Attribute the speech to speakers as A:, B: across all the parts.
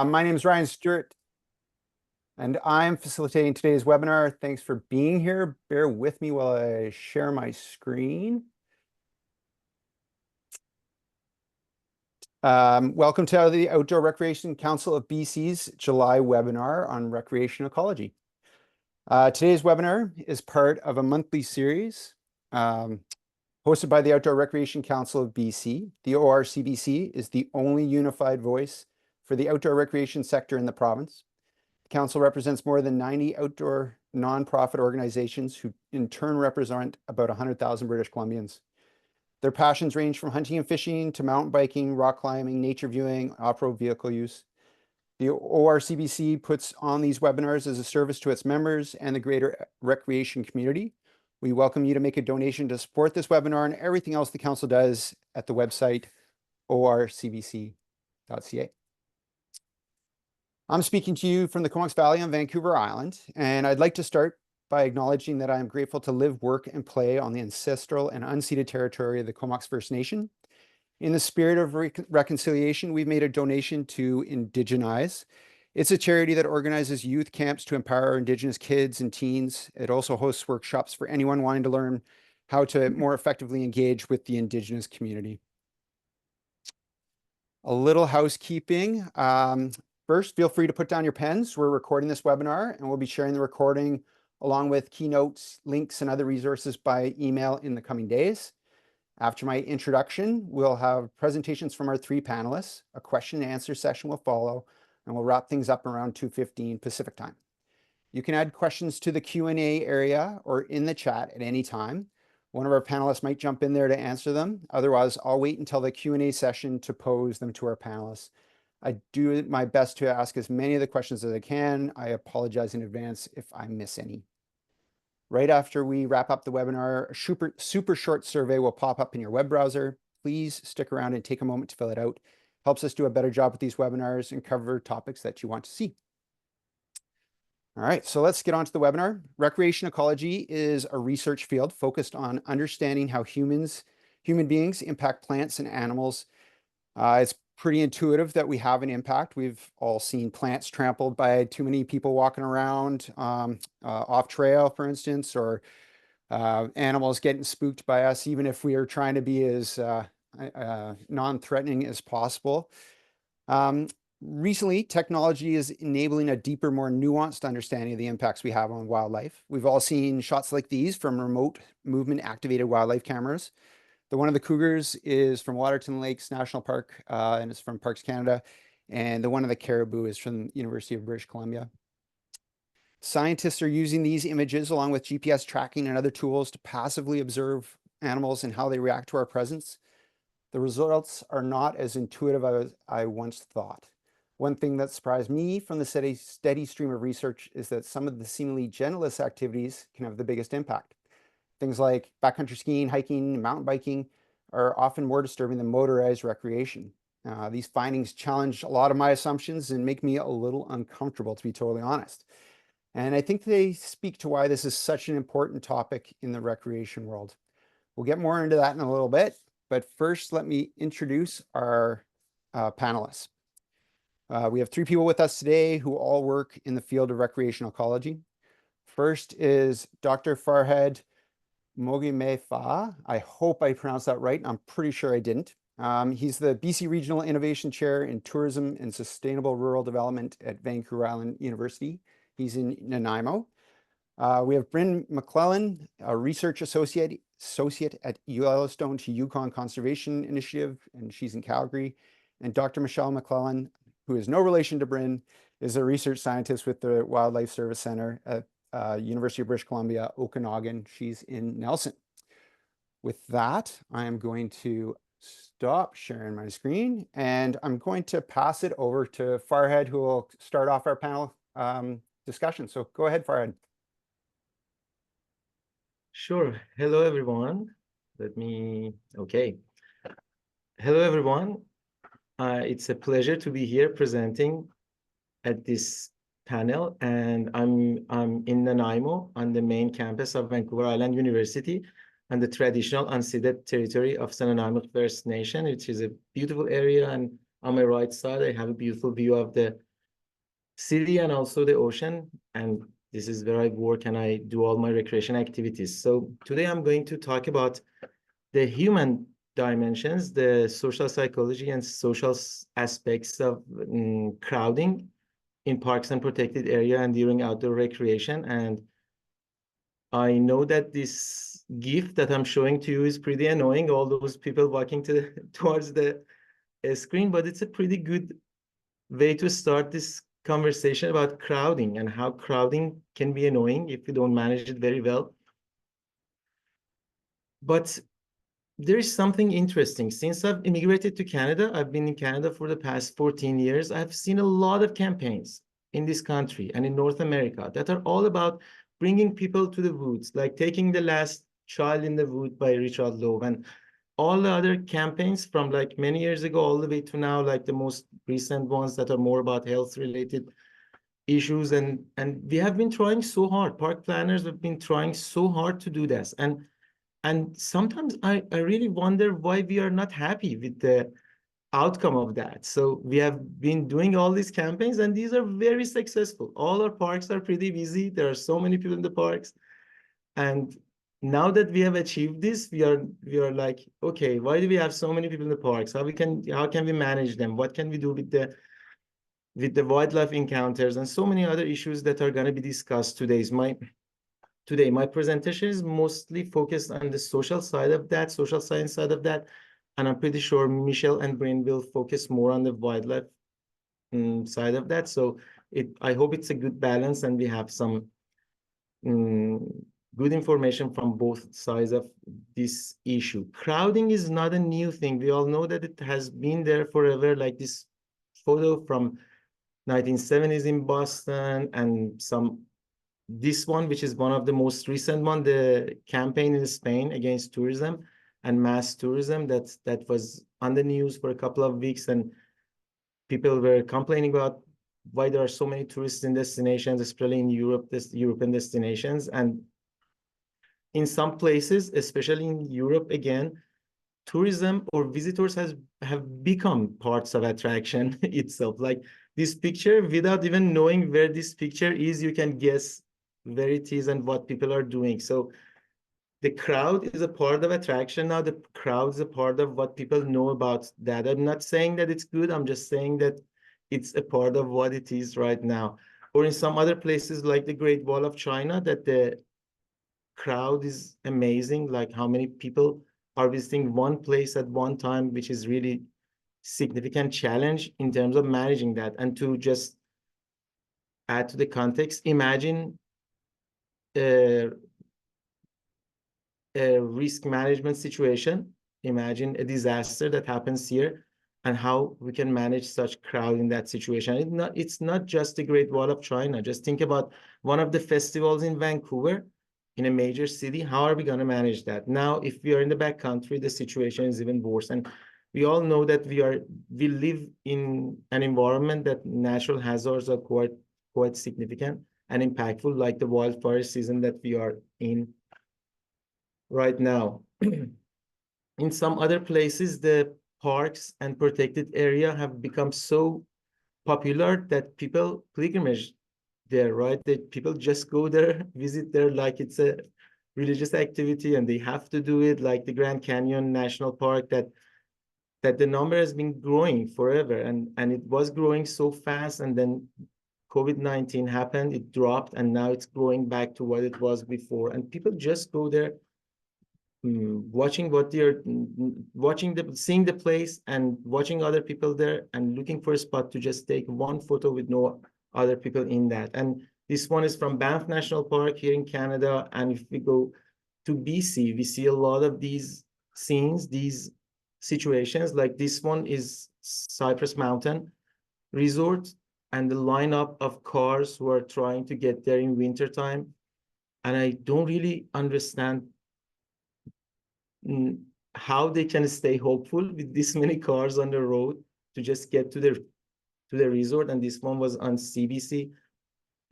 A: My name is Ryan Stewart, and I'm facilitating today's webinar. Thanks for being here. Bear with me while I share my screen. Welcome to the Outdoor Recreation Council of BC's July webinar on recreation ecology. Today's webinar is part of a monthly series hosted by the Outdoor Recreation Council of BC. The ORCBC is the only unified voice for the outdoor recreation sector in the province. The council represents more than 90 outdoor nonprofit organizations who in turn represent about 100,000 British Columbians. Their passions range from hunting and fishing to mountain biking, rock climbing, nature viewing, off-road vehicle use. The ORCBC puts on these webinars as a service to its members and the greater recreation community. We welcome you to make a donation to support this webinar and everything else the council does at the website orcbc.ca. I'm speaking to you from the Comox Valley on Vancouver Island, and I'd like to start by acknowledging that I am grateful to live, work, and play on the ancestral and unceded territory of the Comox First Nation. In the spirit of reconciliation, we've made a donation to Indigenize. It's a charity that organizes youth camps to empower Indigenous kids and teens. It also hosts workshops for anyone wanting to learn how to more effectively engage with the Indigenous community. A little housekeeping. First, feel free to put down your pens. We're recording this webinar, and we'll be sharing the recording along with keynotes, links, and other resources by email in the coming days. After my introduction, we'll have presentations from our three panelists. A question and answer session will follow, and we'll wrap things up around 2:15 Pacific time. You can add questions to the Q&A area or in the chat at any time. One of our panelists might jump in there to answer them. Otherwise, I'll wait until the Q&A session to pose them to our panelists. I do my best to ask as many of the questions as I can. I apologize in advance if I miss any. Right after we wrap up the webinar, a super short survey will pop up in your web browser. Please stick around and take a moment to fill it out. Helps us do a better job with these webinars and cover topics that you want to see. All right, so let's get on to the webinar. Recreation ecology is a research field focused on understanding how human beings impact plants and animals. It's pretty intuitive that we have an impact. We've all seen plants trampled by too many people walking around off trail, for instance, or animals getting spooked by us, even if we are trying to be as non-threatening as possible. Recently, technology is enabling a deeper, more nuanced understanding of the impacts we have on wildlife. We've all seen shots like these from remote movement activated wildlife cameras. The one of the cougars is from Waterton Lakes National Park, and it's from Parks Canada. And the one of the caribou is from the University of British Columbia. Scientists are using these images along with GPS tracking and other tools to passively observe animals and how they react to our presence. The results are not as intuitive as I once thought. One thing that surprised me from the steady stream of research is that some of the seemingly gentlest activities can have the biggest impact. Things like backcountry skiing, hiking, and mountain biking are often more disturbing than motorized recreation. These findings challenge a lot of my assumptions and make me a little uncomfortable, to be totally honest. And I think they speak to why this is such an important topic in the recreation world. We'll get more into that in a little bit, but first let me introduce our panelists. We have three people with us today who all work in the field of recreational ecology. First is Dr. Farhad Moghimehfar. I hope I pronounced that right. I'm pretty sure I didn't. He's the BC Regional Innovation Chair in Tourism and Sustainable Rural Development at Vancouver Island University. He's in Nanaimo. We have Brynn McLellan, a research associate at Yellowstone to Yukon Conservation Initiative, and she's in Calgary. And Dr. Michelle McLellan, who is no relation to Brynn, is a research scientist with the Wildlife Service Center at University of British Columbia, Okanagan. She's in Nelson. With that, I am going to stop sharing my screen and I'm going to pass it over to Farhad, who will start off our panel discussion. So go ahead, Farhad.
B: Sure. Hello, everyone. Okay. Hello, everyone. It's a pleasure to be here presenting at this panel, and I'm in Nanaimo on the main campus of Vancouver Island University on the traditional unceded territory of Nanaimo First Nation, which is a beautiful area and On my right side, I have a beautiful view of the city and also the ocean. And this is where I work and I do all my recreation activities. So today I'm going to talk about the human dimensions, the social psychology and social aspects of crowding in parks and protected area and during outdoor recreation. And I know that this GIF that I'm showing to you is pretty annoying, all those people walking towards the screen, but it's a pretty good way to start this conversation about crowding and how crowding can be annoying if you don't manage it very well. But there is something interesting. Since I've immigrated to Canada, I've been in Canada for the past 14 years. I've seen a lot of campaigns in this country and in North America that are all about bringing people to the woods, like Taking the Last Child in the Wood by Richard Lowe, and all the other campaigns from like many years ago all the way to now, like the most recent ones that are more about health related issues. And we have been trying so hard. Park planners have been trying so hard to do this. And sometimes I really wonder why we are not happy with the outcome of that. So we have been doing all these campaigns and these are very successful. All our parks are pretty busy. There are so many people in the parks. And now that we have achieved this, we are like, okay, why do we have so many people in the parks? How can we manage them? What can we do with the wildlife encounters and so many other issues that are going to be discussed today? My presentation is mostly focused on the social side of that, social science side of that. And I'm pretty sure Michelle and Brynn will focus more on the wildlife side of that. So I hope it's a good balance and we have some good information from both sides of this issue. Crowding is not a new thing. We all know that it has been there forever, like this photo from 1970s in Boston and this one, which is one of the most recent one, the campaign in Spain against tourism and mass tourism that was on the news for a couple of weeks, and people were complaining about why there are so many tourists in destinations, especially in Europe, European destinations. And in some places, especially in Europe, again, tourism or visitors have become parts of attraction itself. Like this picture, without even knowing where this picture is, you can guess where it is and what people are doing. So the crowd is a part of attraction now. The crowd is a part of what people know about that. I'm not saying that it's good. I'm just saying that it's a part of what it is right now. Or in some other places like the Great Wall of China, that the crowd is amazing, like how many people are visiting one place at one time, which is really significant challenge in terms of managing that. And to just add to the context, imagine a risk management situation. Imagine a disaster that happens here and how we can manage such crowd in that situation. It's not just the Great Wall of China. Just think about one of the festivals in Vancouver, in a major city. How are we going to manage that? Now, if we are in the backcountry, the situation is even worse. And we all know that we live in an environment that natural hazards are quite significant and impactful, like the wildfire season that we are in right now. In some other places, the parks and protected area have become so popular that people pilgrimage there, right? That people just go there, visit there like it's a religious activity and they have to do it, like the Grand Canyon National Park, that the number has been growing forever, and it was growing so fast, and then COVID-19 happened, it dropped, and now it's growing back to what it was before. And people just go there watching what they're seeing the place and watching other people there and looking for a spot to just take one photo with no other people in that. And this one is from Banff National Park here in Canada. And if we go to BC, we see a lot of these scenes, these situations. Like this one is Cypress Mountain Resort, and the lineup of cars who are trying to get there in wintertime. And I don't really understand how they can stay hopeful with this many cars on the road to just get to the resort. And this one was on CBC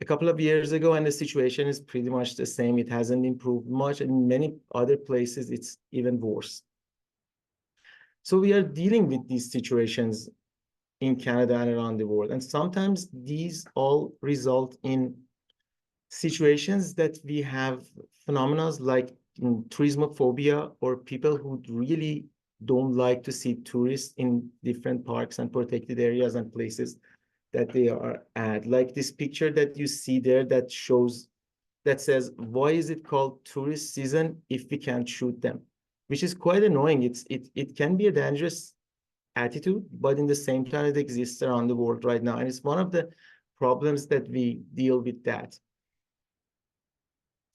B: a couple of years ago, and the situation is pretty much the same. It hasn't improved much. In many other places, it's even worse. So we are dealing with these situations in Canada and around the world. And sometimes these all result in situations that we have phenomena like tourismophobia, or people who really don't like to see tourists in different parks and protected areas and places that they are at. Like this picture that you see there that shows, that says, why is it called tourist season if we can't shoot them? Which is quite annoying. It can be a dangerous attitude, but in the same time, it exists around the world right now. And it's one of the problems that we deal with that.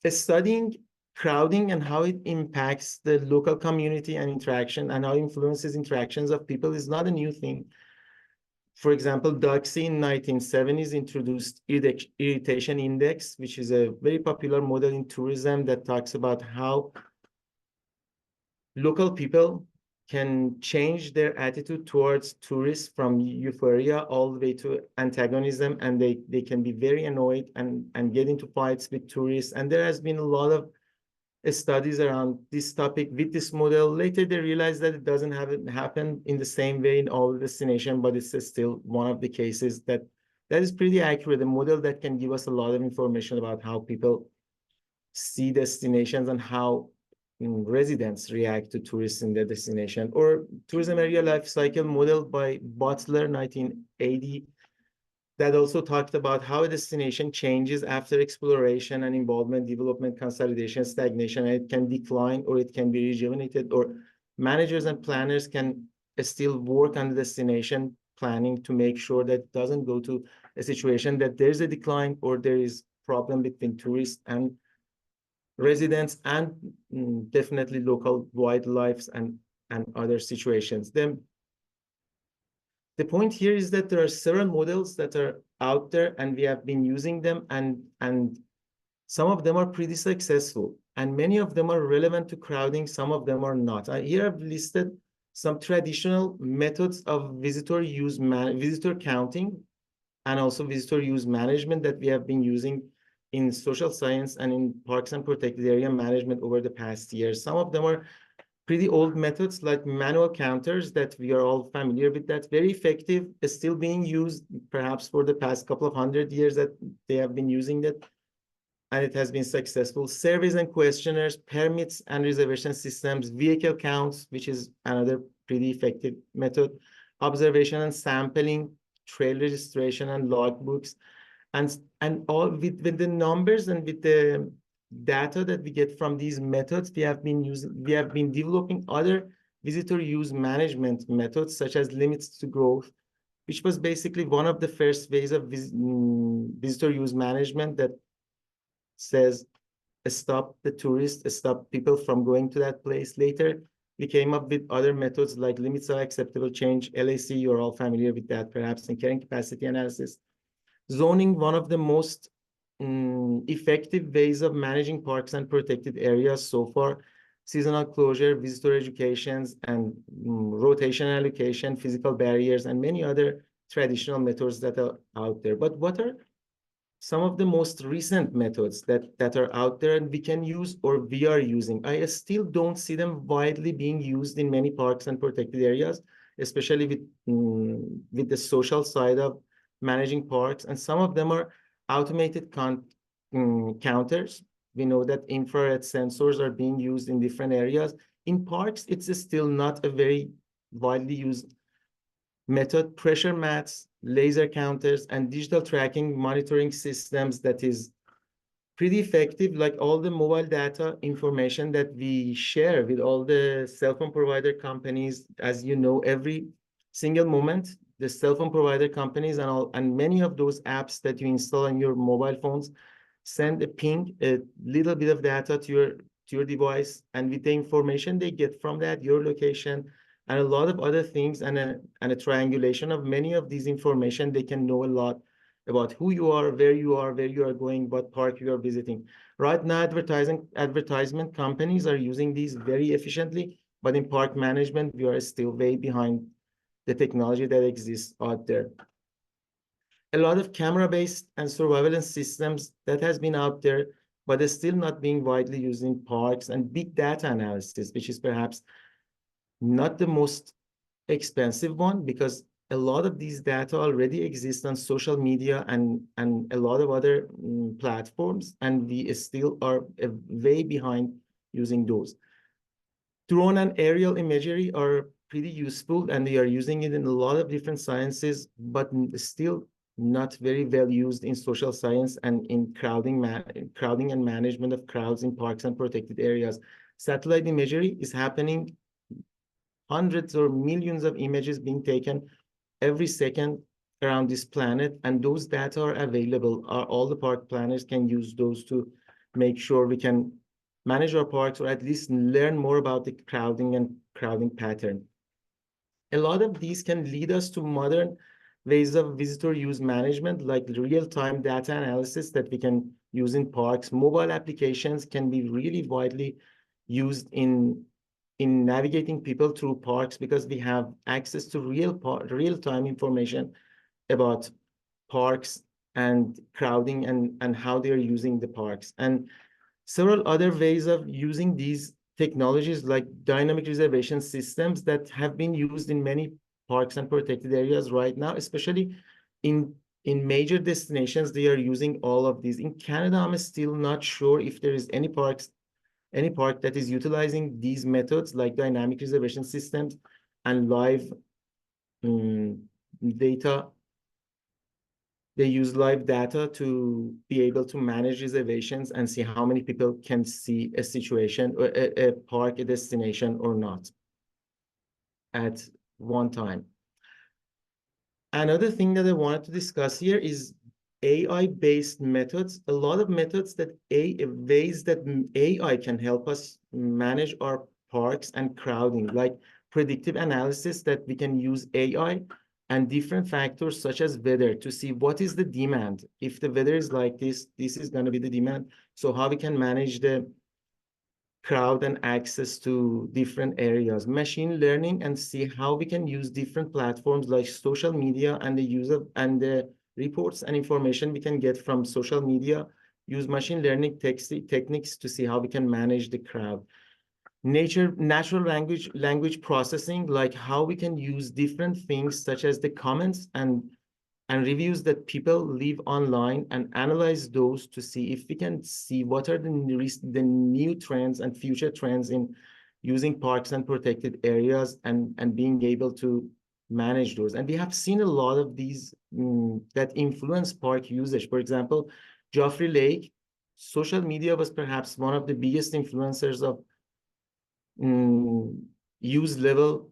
B: Studying crowding and how it impacts the local community and interaction, and how it influences interactions of people, is not a new thing. For example, Duxie in 1970s introduced irritation index, which is a very popular model in tourism that talks about how local people can change their attitude towards tourists from euphoria all the way to antagonism, and they can be very annoyed and get into fights with tourists. And there has been a lot of studies around this topic with this model. Later, they realized that it doesn't happen in the same way in all destinations, but it's still one of the cases that is pretty accurate, a model that can give us a lot of information about how people see destinations and how residents react to tourists in their destination. Or tourism area life cycle model by Butler, 1980, that also talked about how a destination changes after exploration and involvement, development, consolidation, stagnation, and it can decline or it can be rejuvenated, or managers and planners can still work on the destination planning to make sure that it doesn't go to a situation that there's a decline or there is problem between tourists and residents, and definitely local wildlife and other situations. Then the point here is that there are several models that are out there and we have been using them, and some of them are pretty successful and many of them are relevant to crowding, some of them are not. Here I've listed some traditional methods of visitor counting and also visitor use management that we have been using in social science and in parks and protected area management over the past years. Some of them are pretty old methods like manual counters that we are all familiar with, that's very effective, is still being used perhaps for the past couple of 100 years that they have been using that, and it has been successful. Surveys and questionnaires, permits and reservation systems, vehicle counts, which is another pretty effective method, observation and sampling, trail registration and logbooks, and all with the numbers and with the data that we get from these methods, we have been developing other visitor use management methods, such as limits to growth, which was basically one of the first ways of visitor use management that says stop the tourists, stop people from going to that place. Later, we came up with other methods like limits of acceptable change, LAC, you're all familiar with that perhaps, and carrying capacity analysis. Zoning, one of the most effective ways of managing parks and protected areas so far. Seasonal closure, visitor educations, and rotation allocation, physical barriers, and many other traditional methods that are out there. But what are some of the most recent methods that are out there and we can use or we are using? I still don't see them widely being used in many parks and protected areas, especially with the social side of managing parks. And some of them are automated counters. We know that infrared sensors are being used in different areas. In parks, it's still not a very widely used method. Pressure mats, laser counters, and digital tracking monitoring systems that is pretty effective, like all the mobile data information that we share with all the cell phone provider companies. As you know, every single moment, the cell phone provider companies and many of those apps that you install on your mobile phones send a ping, a little bit of data to your device, and with the information they get from that, your location, and a lot of other things, and a triangulation of many of these information, they can know a lot about who you are, where you are going, what park you are visiting. Right now, advertisement companies are using these very efficiently, but in park management, we are still way behind the technology that exists out there. A lot of camera-based and surveillance systems that has been out there, but is still not being widely used in parks, and big data analysis, which is perhaps not the most expensive one, because a lot of these data already exist on social media and a lot of other platforms, and we still are way behind using those. Drone and aerial imagery are pretty useful, and they are using it in a lot of different sciences, but still not very well used in social science and in crowding and management of crowds in parks and protected areas. Satellite imagery is happening, hundreds or millions of images being taken every second around this planet, and those data are available. All the park planners can use those to make sure we can manage our parks, or at least learn more about the crowding pattern. A lot of these can lead us to modern ways of visitor use management, like real-time data analysis that we can use in parks. Mobile applications can be really widely used in navigating people through parks, because we have access to real-time information about parks and crowding and how they're using the parks. And several other ways of using these technologies, like dynamic reservation systems that have been used in many parks and protected areas right now, especially in major destinations. They are using all of these. In Canada, I'm still not sure if there is any park that is utilizing these methods, like dynamic reservation systems and live data. They use live data to be able to manage reservations and see how many people can see a situation or a park, a destination or not at one time. Another thing that I wanted to discuss here is AI-based methods. A lot of methods ways that AI can help us manage our parks and crowding, like predictive analysis, that we can use AI and different factors such as weather to see what is the demand. If the weather is like this is going to be the demand. So how we can manage the crowd and access to different areas. Machine learning, and see how we can use different platforms like social media and the use of and the reports and information we can get from social media. Use machine learning techniques to see how we can manage the crowd. Natural language processing, like how we can use different things such as the comments and reviews that people leave online, and analyze those to see if we can see what are the new trends and future trends in using parks and protected areas, and being able to manage those. And we have seen a lot of these that influence park usage. For example, Joffrey Lake, social media was perhaps one of the biggest influencers of use level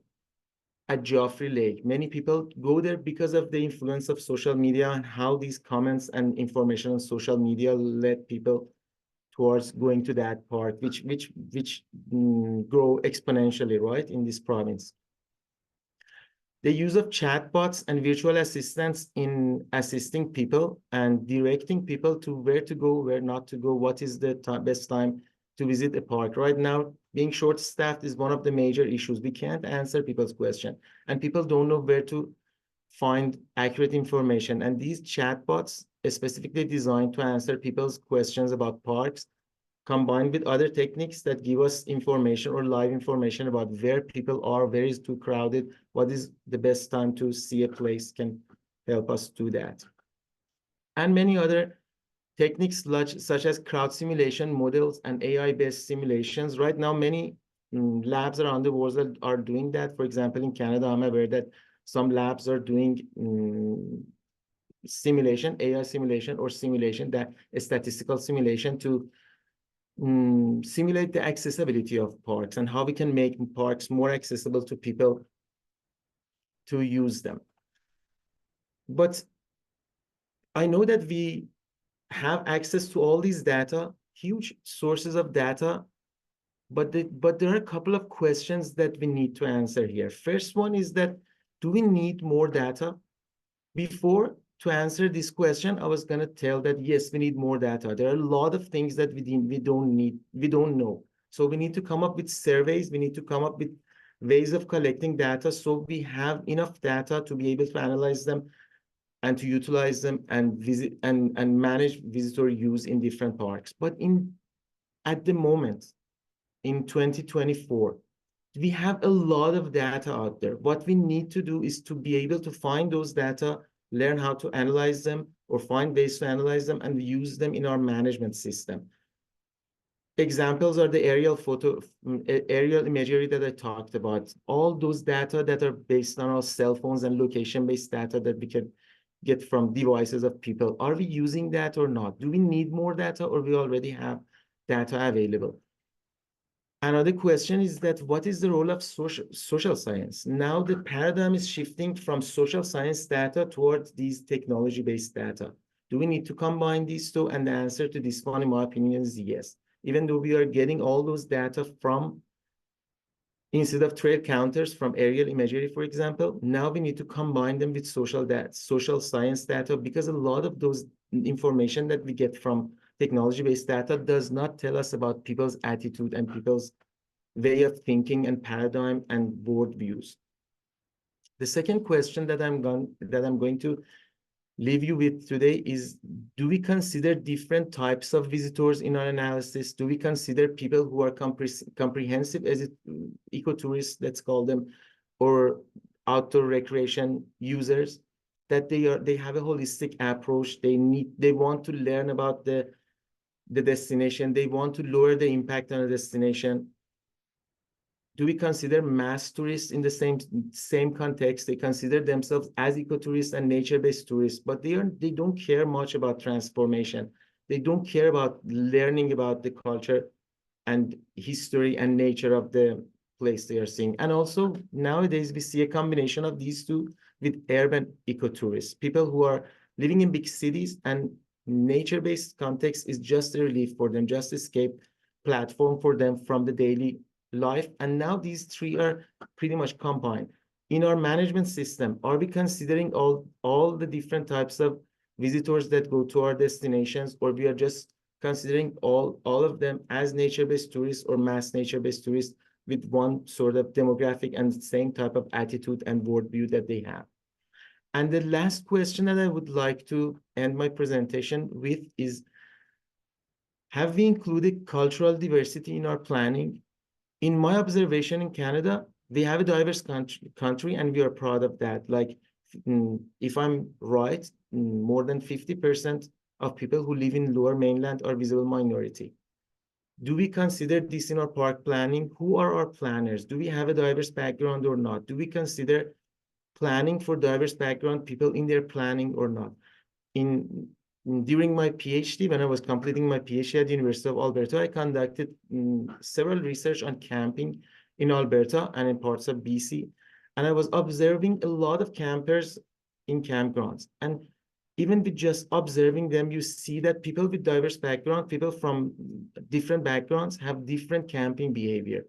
B: at Joffrey Lake. Many people go there because of the influence of social media and how these comments and information on social media led people towards going to that park, which grow exponentially, right, in this province. The use of chatbots and virtual assistants in assisting people and directing people to where to go, where not to go, what is the best time to visit a park. Right now, being short-staffed is one of the major issues. We can't answer people's question, and people don't know where to find accurate information. And these chatbots are specifically designed to answer people's questions about parks, combined with other techniques that give us information or live information about where people are, where is too crowded, what is the best time to see a place, can help us do that. And many other techniques such as crowd simulation models and AI-based simulations. Right now, many labs around the world that are doing that. For example, in Canada, I'm aware that some labs are doing simulation, AI simulation, or simulation, that a statistical simulation to simulate the accessibility of parks and how we can make parks more accessible to people to use them. But I know that we have access to all these data, huge sources of data, but there are a couple of questions that we need to answer here. First one is that, do we need more data? Before, to answer this question, I was going to tell that yes, we need more data. There are a lot of things that we don't know. So we need to come up with surveys. We need to come up with ways of collecting data, so we have enough data to be able to analyze them and to utilize them and visit and manage visitor use in different parks. But at the moment, in 2024, We have a lot of data out there. What we need to do is to be able to find those data, learn how to analyze them, or find ways to analyze them and use them in our management system. Examples are the aerial imagery that I talked about. All those data that are based on our cell phones and location-based data that we can get from devices of people. Are we using that or not? Do we need more data, or we already have data available? Another question is that what is the role of social science? Now the paradigm is shifting from social science data towards these technology-based data. Do we need to combine these two? And the answer to this one, in my opinion, is yes. Even though we are getting all those data from, instead of trail counters, from aerial imagery, for example, now we need to combine them with social science data, because a lot of those information that we get from technology-based data does not tell us about people's attitude and people's way of thinking and paradigm and worldviews. The second question that I'm going to leave you with today is, do we consider different types of visitors in our analysis? Do we consider people who are comprehensive as ecotourists, let's call them, or outdoor recreation users, that they have a holistic approach? They want to learn about the destination. They want to lower the impact on the destination. Do we consider mass tourists in the same context? They consider themselves as ecotourists and nature-based tourists, but they don't care much about transformation. They don't care about learning about the culture and history and nature of the place they are seeing. And also nowadays we see a combination of these two with urban ecotourists, people who are living in big cities, and nature-based context is just a relief for them, just escape platform for them from the daily life. And now these three are pretty much combined. In our management system, are we considering all the different types of visitors that go to our destinations, or we are just considering all of them as nature-based tourists or mass nature-based tourists with one sort of demographic and same type of attitude and worldview that they have? And the last question that I would like to end my presentation with is, have we included cultural diversity in our planning? In my observation in Canada, we have a diverse country, and we are proud of that. Like, if I'm right, more than 50% of people who live in Lower Mainland are visible minority. Do we consider this in our park planning? Who are our planners? Do we have a diverse background or not? Do we consider planning for diverse background people in their planning or not? During my PhD, when I was completing my PhD at the University of Alberta, I conducted several research on camping in Alberta and in parts of BC. And I was observing a lot of campers in campgrounds. And even with just observing them, you see that people with diverse background, people from different backgrounds, have different camping behavior.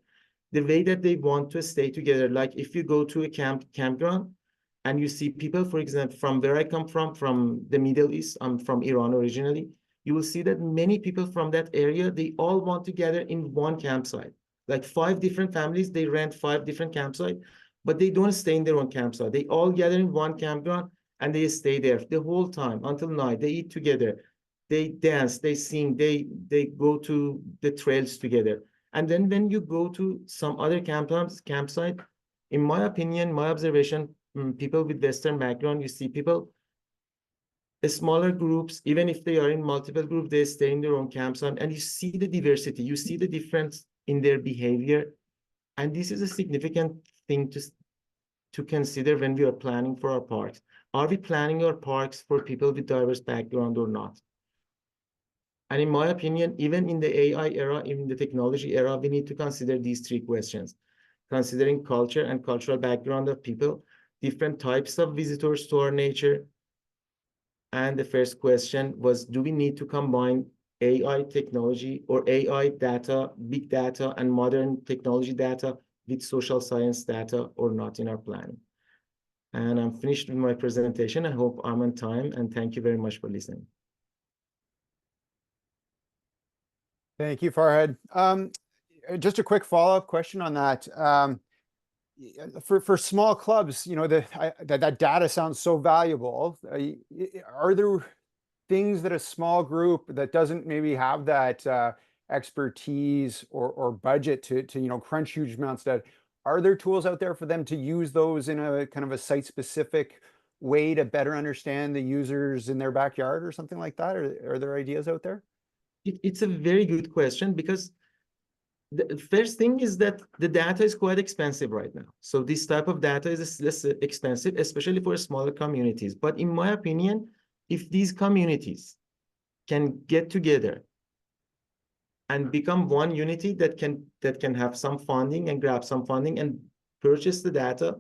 B: The way that they want to stay together, like if you go to a campground, and you see people, for example, from where I come from the Middle East, I'm from Iran originally, you will see that many people from that area, they all want to gather in one campsite. Like 5 different families, they rent 5 different campsites, but they don't stay in their own campsite. They all gather in one campground, and they stay there the whole time until night. They eat together, they dance, they sing, they go to the trails together. And then when you go to some other campsite, in my opinion, my observation, people with Western background, you see people, smaller groups, even if they are in multiple groups, they stay in their own campsite, and you see the diversity, you see the difference in their behavior. And this is a significant thing to consider when we are planning for our parks. Are we planning our parks for people with diverse background or not? And in my opinion, even in the AI era, in the technology era, we need to consider these 3 questions, considering culture and cultural background of people, different types of visitors to our nature. And the first question was, do we need to combine AI technology or AI data, big data, and modern technology data with social science data or not in our planning? And I'm finished with my presentation. I hope I'm on time, and thank you very much for listening.
A: Thank you, Farhad. Just a quick follow-up question on that. For small clubs, you know, that data sounds so valuable. Are there things that a small group that doesn't maybe have that expertise or budget to you know, crunch huge amounts of data, are there tools out there for them to use those in a kind of a site-specific way to better understand the users in their backyard or something like that? Are there ideas out there?
B: It's a very good question, because the first thing is that the data is quite expensive right now. So this type of data is less expensive, especially for smaller communities. But in my opinion, if these communities can get together and become one unity that can have some funding and grab some funding and purchase the data,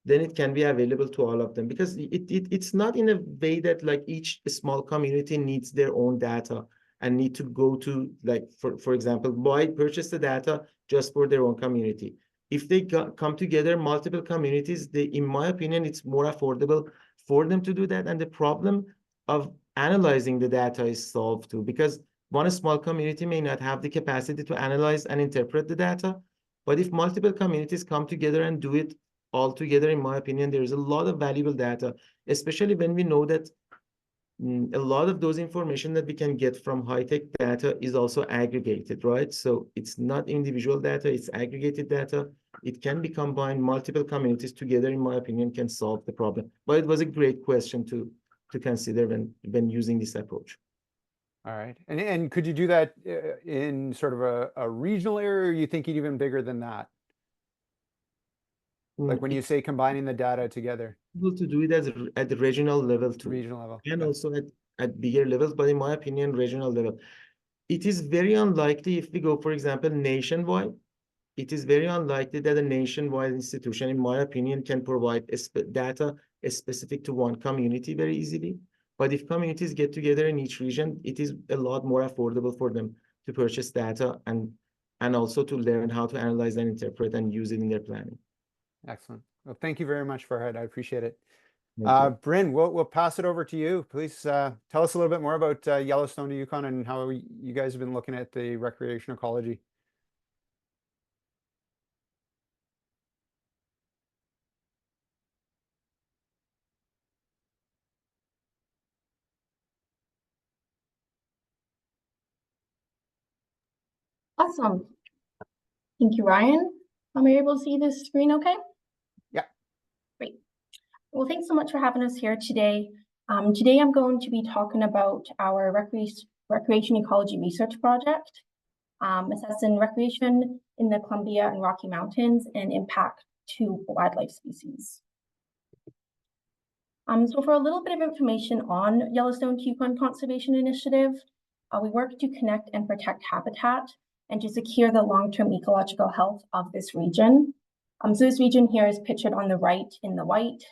B: then it can be available to all of them, because it's not in a way that like each small community needs their own data and need to go to, like, for example, purchase the data just for their own community. If they come together, multiple communities, in my opinion, it's more affordable for them to do that. And the problem of analyzing the data is solved too, because one small community may not have the capacity to analyze and interpret the data. But if multiple communities come together and do it all together, in my opinion, there is a lot of valuable data, especially when we know that a lot of those information that we can get from high-tech data is also aggregated, right? So it's not individual data, it's aggregated data. It can be combined, multiple communities together, in my opinion, can solve the problem. But it was a great question to consider when using this approach.
A: All right. And could you do that in sort of a regional area, or you think even bigger than that? Like when you say combining the data together?
B: To do it at the regional level too.
A: Regional level.
B: And
A: Okay.
B: also at bigger levels, but in my opinion, regional level. It is very unlikely if we go, for example, nationwide, it is very unlikely that a nationwide institution, in my opinion, can provide data specific to one community very easily. But if communities get together in each region, it is a lot more affordable for them to purchase data and also to learn how to analyze and interpret and use it in their planning.
A: Excellent. Well, thank you very much, Farhad. I appreciate it.
B: Thank
A: Brynn, we'll pass it over to you. Please tell us a little bit more about Yellowstone to Yukon and how you guys have been looking at the recreation ecology.
C: Awesome. Thank you, Ryan. Am I able to see this screen okay?
A: Yeah.
C: Great. Well, thanks so much for having us here today. Today I'm going to be talking about our recreation ecology research project, assessing recreation in the Columbia and Rocky Mountains and impact to wildlife species. So for a little bit of information on Yellowstone to Yukon Conservation Initiative, we work to connect and protect habitat and to secure the long-term ecological health of this region. So this region here is pictured on the right in the white,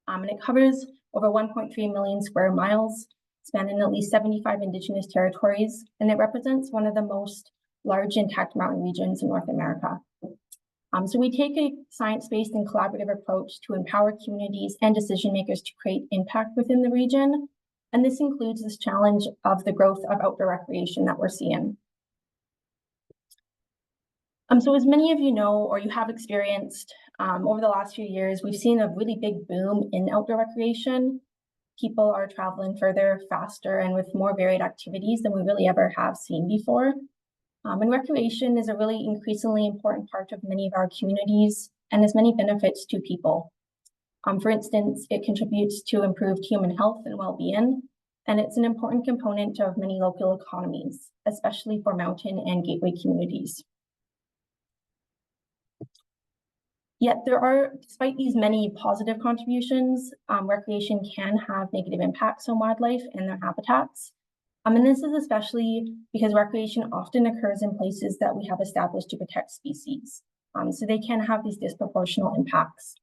C: and it covers over 1.3 million square miles, spanning at least 75 Indigenous territories, and it represents one of the most large intact mountain regions in North America. So we take a science-based and collaborative approach to empower communities and decision makers to create impact within the region, and this includes this challenge of the growth of outdoor recreation that we're seeing. So as many of you know, or you have experienced over the last few years, we've seen a really big boom in outdoor recreation. People are traveling further, faster, and with more varied activities than we really ever have seen before. And recreation is a really increasingly important part of many of our communities and has many benefits to people. For instance, it contributes to improved human health and well-being, and it's an important component of many local economies, especially for mountain and gateway communities. Yet there are, despite these many positive contributions, recreation can have negative impacts on wildlife and their habitats. And this is especially because recreation often occurs in places that we have established to protect species. So they can have these disproportional impacts.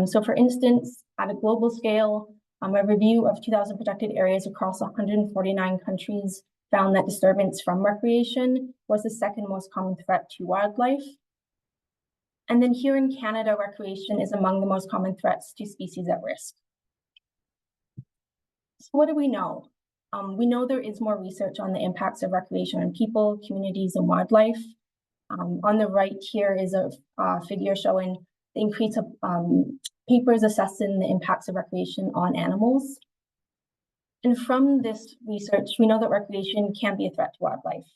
C: So for instance, at a global scale, a review of 2,000 protected areas across 149 countries found that disturbance from recreation was the second most common threat to wildlife. And then here in Canada, recreation is among the most common threats to species at risk. So what do we know? We know there is more research on the impacts of recreation on people, communities, and wildlife. On the right here is a figure showing the increase of papers assessing the impacts of recreation on animals. And from this research, we know that recreation can be a threat to wildlife.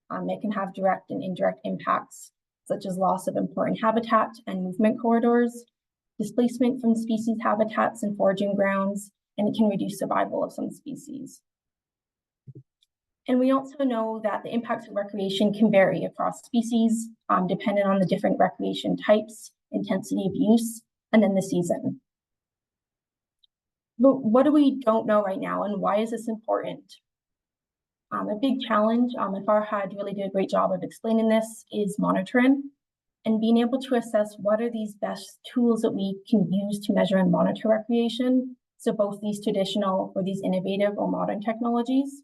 C: It can have direct and indirect impacts such as loss of important habitat and movement corridors, displacement from species habitats and foraging grounds, and it can reduce survival of some species. And we also know that the impacts of recreation can vary across species, dependent on the different recreation types, intensity of use, and then the season. But what do we don't know right now, and why is this important? A big challenge, and Farhad really did a great job of explaining this, is monitoring and being able to assess what are these best tools that we can use to measure and monitor recreation. So both these traditional or these innovative or modern technologies.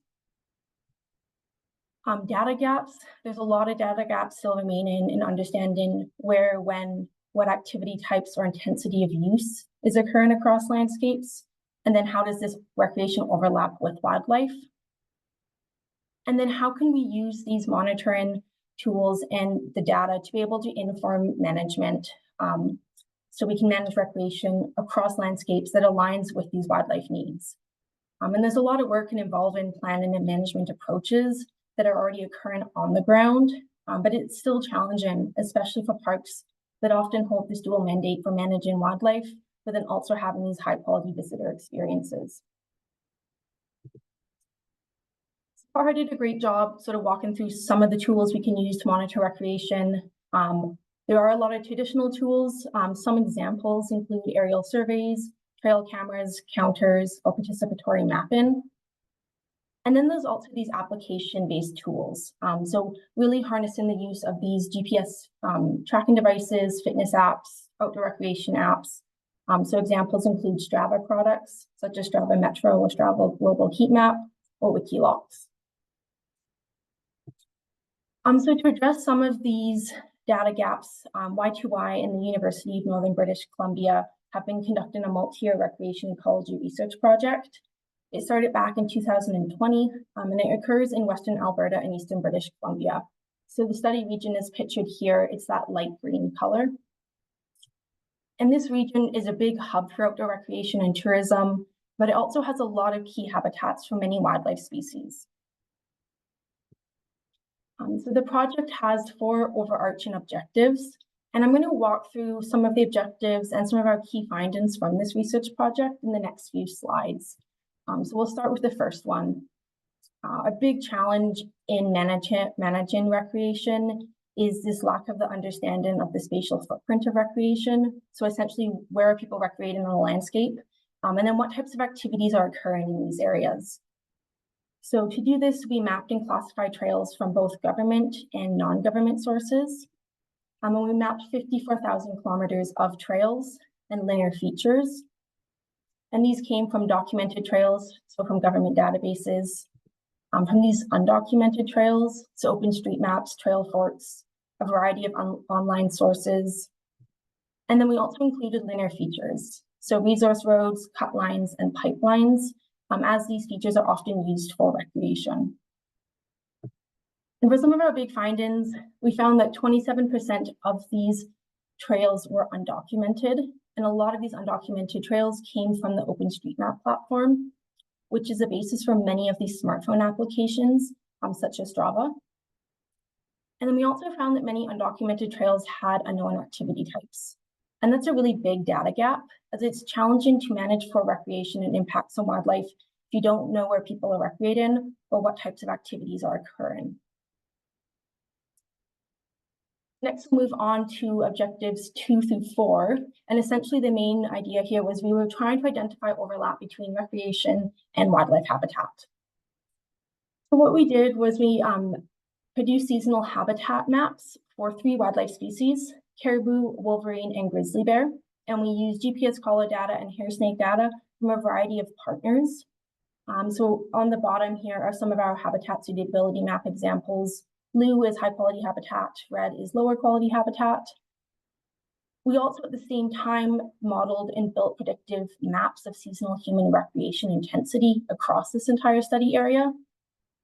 C: Data gaps, there's a lot of data gaps still remaining in understanding where, when, what activity types or intensity of use is occurring across landscapes. And then how does this recreation overlap with wildlife? And then how can we use these monitoring tools and the data to be able to inform management so we can manage recreation across landscapes that aligns with these wildlife needs. And there's a lot of work involved in planning and management approaches that are already occurring on the ground, but it's still challenging, especially for parks that often hold this dual mandate for managing wildlife, but then also having these high quality visitor experiences. Farhad did a great job sort of walking through some of the tools we can use to monitor recreation. There are a lot of traditional tools. Some examples include aerial surveys, trail cameras, counters, or participatory mapping. And then there's also these application-based tools. So really harnessing the use of these GPS tracking devices, fitness apps, outdoor recreation apps. So examples include Strava products, such as Strava Metro or Strava Global Heat Map or Wikilocs. So to address some of these data gaps, Y2Y and the University of Northern British Columbia have been conducting a multi-year recreation ecology research project. It started back in 2020, and it occurs in Western Alberta and Eastern British Columbia. So the study region is pictured here. It's that light green color. And this region is a big hub for outdoor recreation and tourism, but it also has a lot of key habitats for many wildlife species. So the project has 4 overarching objectives, and I'm going to walk through some of the objectives and some of our key findings from this research project in the next few slides. So we'll start with the first one. A big challenge in managing recreation is this lack of the understanding of the spatial footprint of recreation. So essentially, where are people recreating on the landscape? And then what types of activities are occurring in these areas? So to do this, we mapped and classified trails from both government and non-government sources. And we mapped 54,000 kilometers of trails and linear features. And these came from documented trails, so from government databases, from these undocumented trails, so OpenStreetMaps, Trail Forts, a variety of online sources. And then we also included linear features, so resource roads, cut lines, and pipelines, as these features are often used for recreation. And for some of our big findings, we found that 27% of these trails were undocumented, and a lot of these undocumented trails came from the OpenStreetMap platform, which is a basis for many of these smartphone applications, such as Strava. And then we also found that many undocumented trails had unknown activity types. And that's a really big data gap, as it's challenging to manage for recreation and impacts on wildlife if you don't know where people are recreating or what types of activities are occurring. Next, we'll move on to objectives 2 through 4. And essentially the main idea here was we were trying to identify overlap between recreation and wildlife habitat. So what we did was we produced seasonal habitat maps for 3 wildlife species: caribou, wolverine, and grizzly bear. And we used GPS collar data and hair snake data from a variety of partners. So on the bottom here are some of our habitat suitability map examples. Blue is high quality habitat, red is lower quality habitat. We also at the same time modeled and built predictive maps of seasonal human recreation intensity across this entire study area.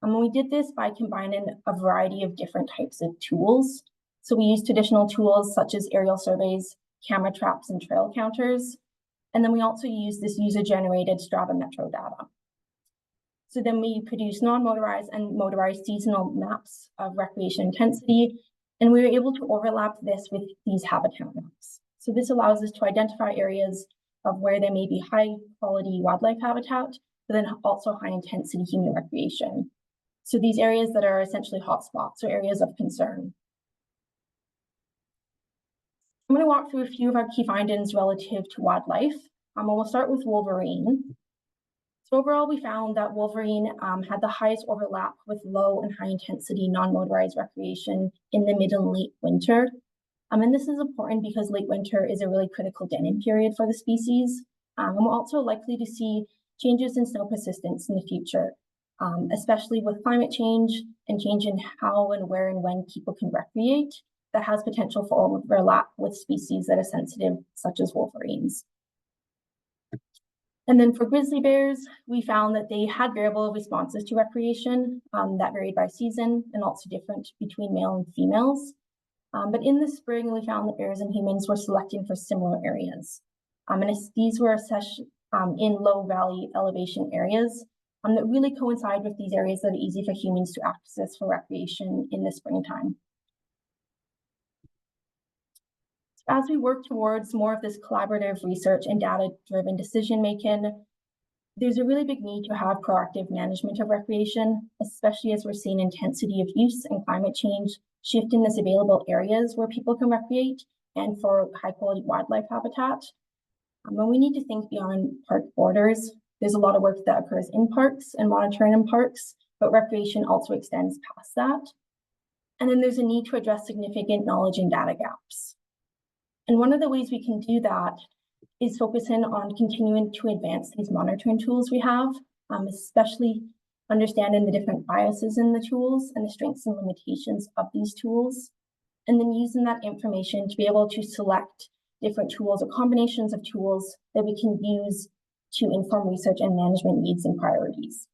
C: And we did this by combining a variety of different types of tools. So we used traditional tools such as aerial surveys, camera traps, and trail counters. And then we also used this user-generated Strava Metro data. So then we produced non-motorized and motorized seasonal maps of recreation intensity And we were able to overlap this with these habitat maps. So this allows us to identify areas of where there may be high quality wildlife habitat, but then also high intensity human recreation. So these areas that are essentially hotspots or areas of concern. I'm going to walk through a few of our key findings relative to wildlife. And we'll start with wolverine. So overall, we found that wolverine had the highest overlap with low and high intensity non-motorized recreation in the mid and late winter. And this is important because late winter is a really critical denning period for the species. And we're also likely to see changes in snow persistence in the future, especially with climate change and change in how and where and when people can recreate. That has potential for overlap with species that are sensitive, such as wolverines. And then for grizzly bears, we found that they had variable responses to recreation that varied by season and also different between male and females. But in the spring, we found that bears and humans were selecting for similar areas. And these were in low valley elevation areas that really coincide with these areas that are easy for humans to access for recreation in the springtime. As we work towards more of this collaborative research and data-driven decision-making, there's a really big need to have proactive management of recreation, especially as we're seeing intensity of use and climate change shift in this available areas where people can recreate and for high-quality wildlife habitat. And we need to think beyond park borders. There's a lot of work that occurs in parks and monitoring in parks, but recreation also extends past that. And then there's a need to address significant knowledge and data gaps. And one of the ways we can do that is focusing on continuing to advance these monitoring tools we have, especially understanding the different biases in the tools and the strengths and limitations of these tools, and then using that information to be able to select different tools or combinations of tools that we can use to inform research and management needs and priorities.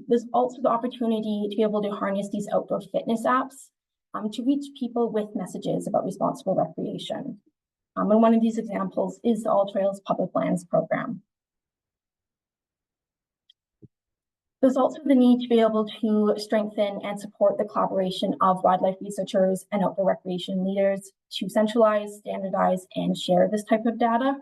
C: There's also the opportunity to be able to harness these outdoor fitness apps to reach people with messages about responsible recreation. And one of these examples is the All Trails Public Lands program. There's also the need to be able to strengthen and support the collaboration of wildlife researchers and outdoor recreation leaders to centralize, standardize, and share this type of data.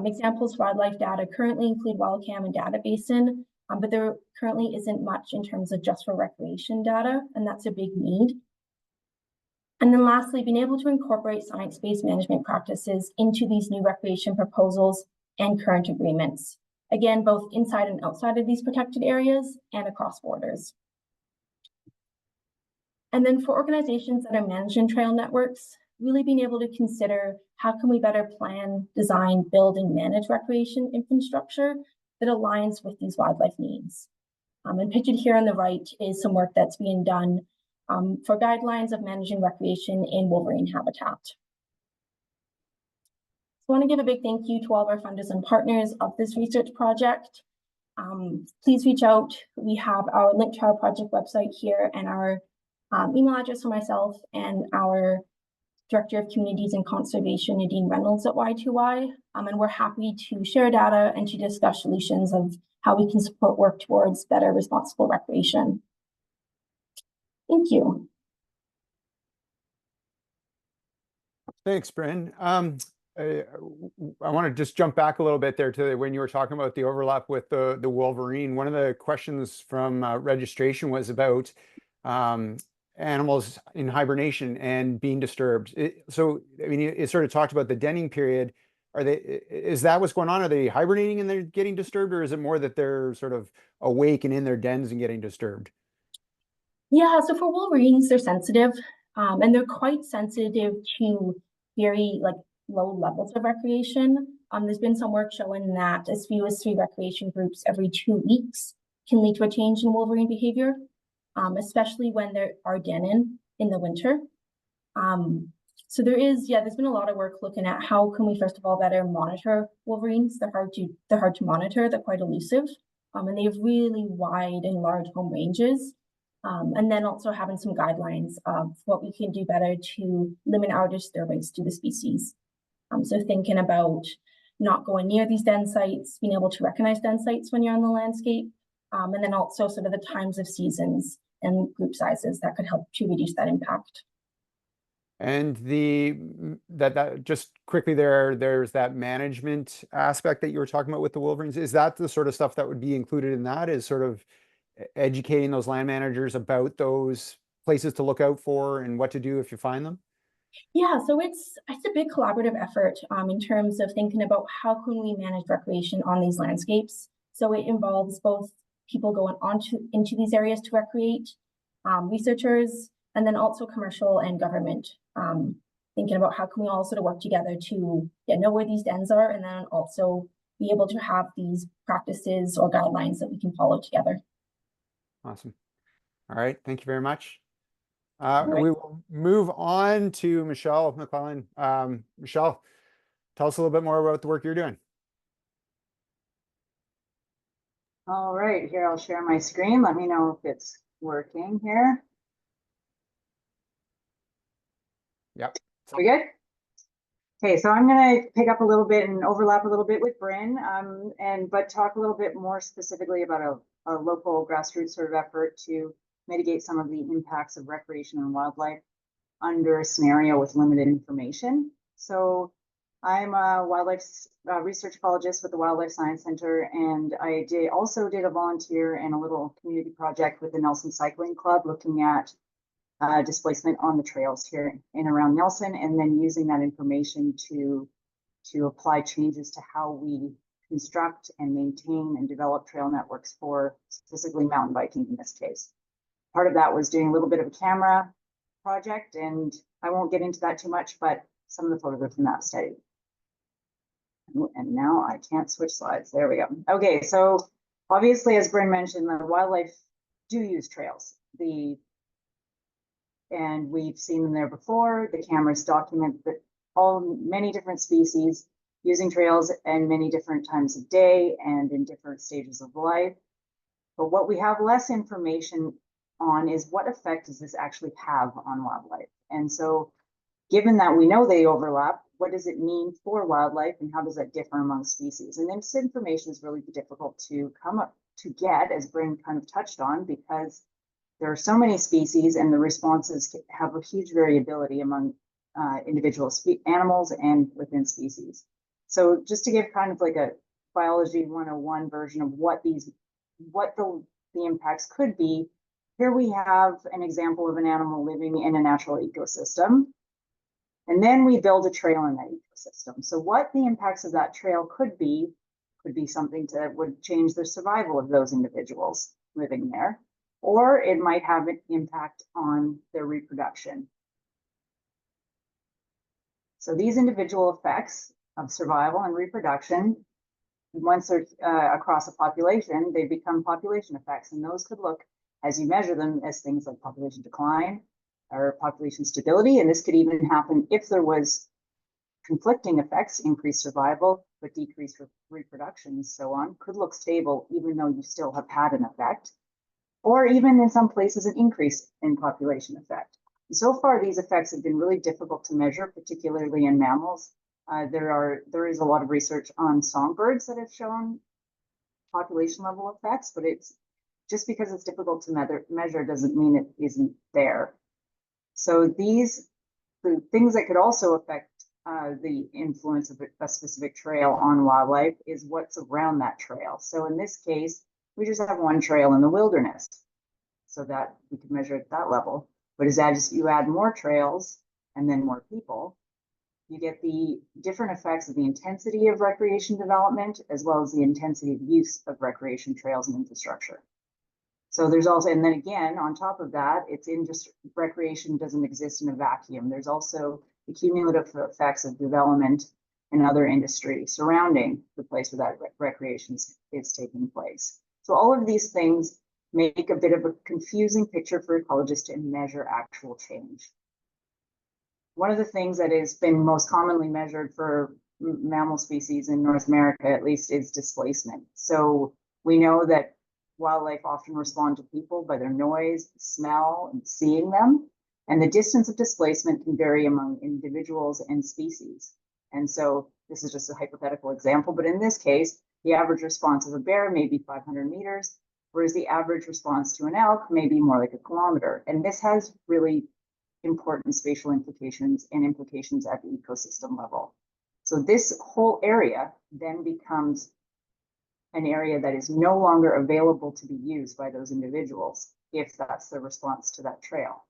C: Examples of wildlife data currently include WildCam and Data Basin, but there currently isn't much in terms of just for recreation data, and that's a big need. And then lastly, being able to incorporate science-based management practices into these new recreation proposals and current agreements. Again, both inside and outside of these protected areas and across borders. And then for organizations that are managing trail networks, really being able to consider how can we better plan, design, build, and manage recreation infrastructure that aligns with these wildlife needs. And pictured here on the right is some work that's being done for guidelines of managing recreation in wolverine habitat. So I want to give a big thank you to all of our funders and partners of this research project. Please reach out. We have our link to our project website here and our email address for myself and our Director of Communities and Conservation, Nadine Reynolds at Y2Y. And we're happy to share data and to discuss solutions of how we can support work towards better responsible recreation. Thank you.
A: Thanks, Brynn. I want to just jump back a little bit there to when you were talking about the overlap with the wolverine. One of the questions from registration was about animals in hibernation and being disturbed. So, I mean, it sort of talked about the denning period. Is that what's going on? Are they hibernating and they're getting disturbed, or is it more that they're sort of awake and in their dens and getting disturbed?
C: Yeah, so for wolverines, they're sensitive, and they're quite sensitive to very low levels of recreation. There's been some work showing that as few as 3 recreation groups every 2 weeks can lead to a change in wolverine behavior, especially when they are denning in the winter. So there's been a lot of work looking at how can we first of all better monitor wolverines. They're hard to monitor. They're quite elusive, and they have really wide and large home ranges. And then also having some guidelines of what we can do better to limit our disturbance to the species. So thinking about not going near these den sites, being able to recognize den sites when you're on the landscape, and then also sort of the times of seasons and group sizes that could help to reduce that impact.
A: And that just quickly there's that management aspect that you were talking about with the wolverines. Is that the sort of stuff that would be included in that, is sort of educating those land managers about those places to look out for and what to do if you find them?
C: Yeah, so it's a big collaborative effort in terms of thinking about how can we manage recreation on these landscapes. So it involves both people going into these areas to recreate, researchers, and then also commercial and government, thinking about how can we all sort of work together to know where these dens are, and then also be able to have these practices or guidelines that we can follow together.
A: Awesome. All right. Thank you very much.
C: Right.
A: We will move on to Michelle McLellan. Michelle, tell us a little bit more about the work you're doing.
D: All right, here I'll share my screen. Let me know if it's working here.
A: Yep.
D: We good? Okay, so I'm going to pick up a little bit and overlap a little bit with Brynn, but talk a little bit more specifically about a local grassroots sort of effort to mitigate some of the impacts of recreation and wildlife under a scenario with limited information. So I'm a wildlife research ecologist with the Wildlife Science Center, and I also did a volunteer and a little community project with the Nelson Cycling Club looking at displacement on the trails here in around Nelson, and then using that information to apply changes to how we construct and maintain and develop trail networks for specifically mountain biking in this case. Part of that was doing a little bit of a camera project, and I won't get into that too much, but some of the photos are from that study. And now I can't switch slides. There we go. Okay, so obviously, as Brynn mentioned, the wildlife do use trails. And we've seen them there before. The cameras document that many different species using trails and many different times of day and in different stages of life. But what we have less information on is what effect does this actually have on wildlife? And so given that we know they overlap, what does it mean for wildlife and how does that differ among species? And this information is really difficult to come up to get, as Brynn kind of touched on, because there are so many species and the responses have a huge variability among individual animals and within species. So just to give kind of like a biology 101 version of what the impacts could be, here we have an example of an animal living in a natural ecosystem. And then we build a trail in that ecosystem. So what the impacts of that trail could be something that would change the survival of those individuals living there, or it might have an impact on their reproduction. So these individual effects of survival and reproduction, once they're across a population, they become population effects. And those could look, as you measure them, as things like population decline or population stability. And this could even happen if there was conflicting effects, increased survival, but decreased reproduction and so on, could look stable even though you still have had an effect, or even in some places an increase in population effect. And so far, these effects have been really difficult to measure, particularly in mammals. There is a lot of research on songbirds that have shown population level effects, but it's just because it's difficult to measure doesn't mean it isn't there. So the things that could also affect the influence of a specific trail on wildlife is what's around that trail. So in this case, we just have one trail in the wilderness, so that we can measure at that level. But as you add more trails and then more people, you get the different effects of the intensity of recreation development, as well as the intensity of use of recreation trails and infrastructure. So there's also, and then again, on top of that, recreation doesn't exist in a vacuum. There's also the cumulative effects of development and other industry surrounding the place where that recreation is taking place. So all of these things make a bit of a confusing picture for ecologists to measure actual change. One of the things that has been most commonly measured for mammal species in North America, at least, is displacement. So we know that wildlife often respond to people by their noise, smell, and seeing them. And the distance of displacement can vary among individuals and species. And so this is just a hypothetical example, but in this case, the average response of a bear may be 500 meters, whereas the average response to an elk may be more like a kilometer. And this has really important spatial implications and implications at the ecosystem level. So this whole area then becomes an area that is no longer available to be used by those individuals if that's the response to that trail.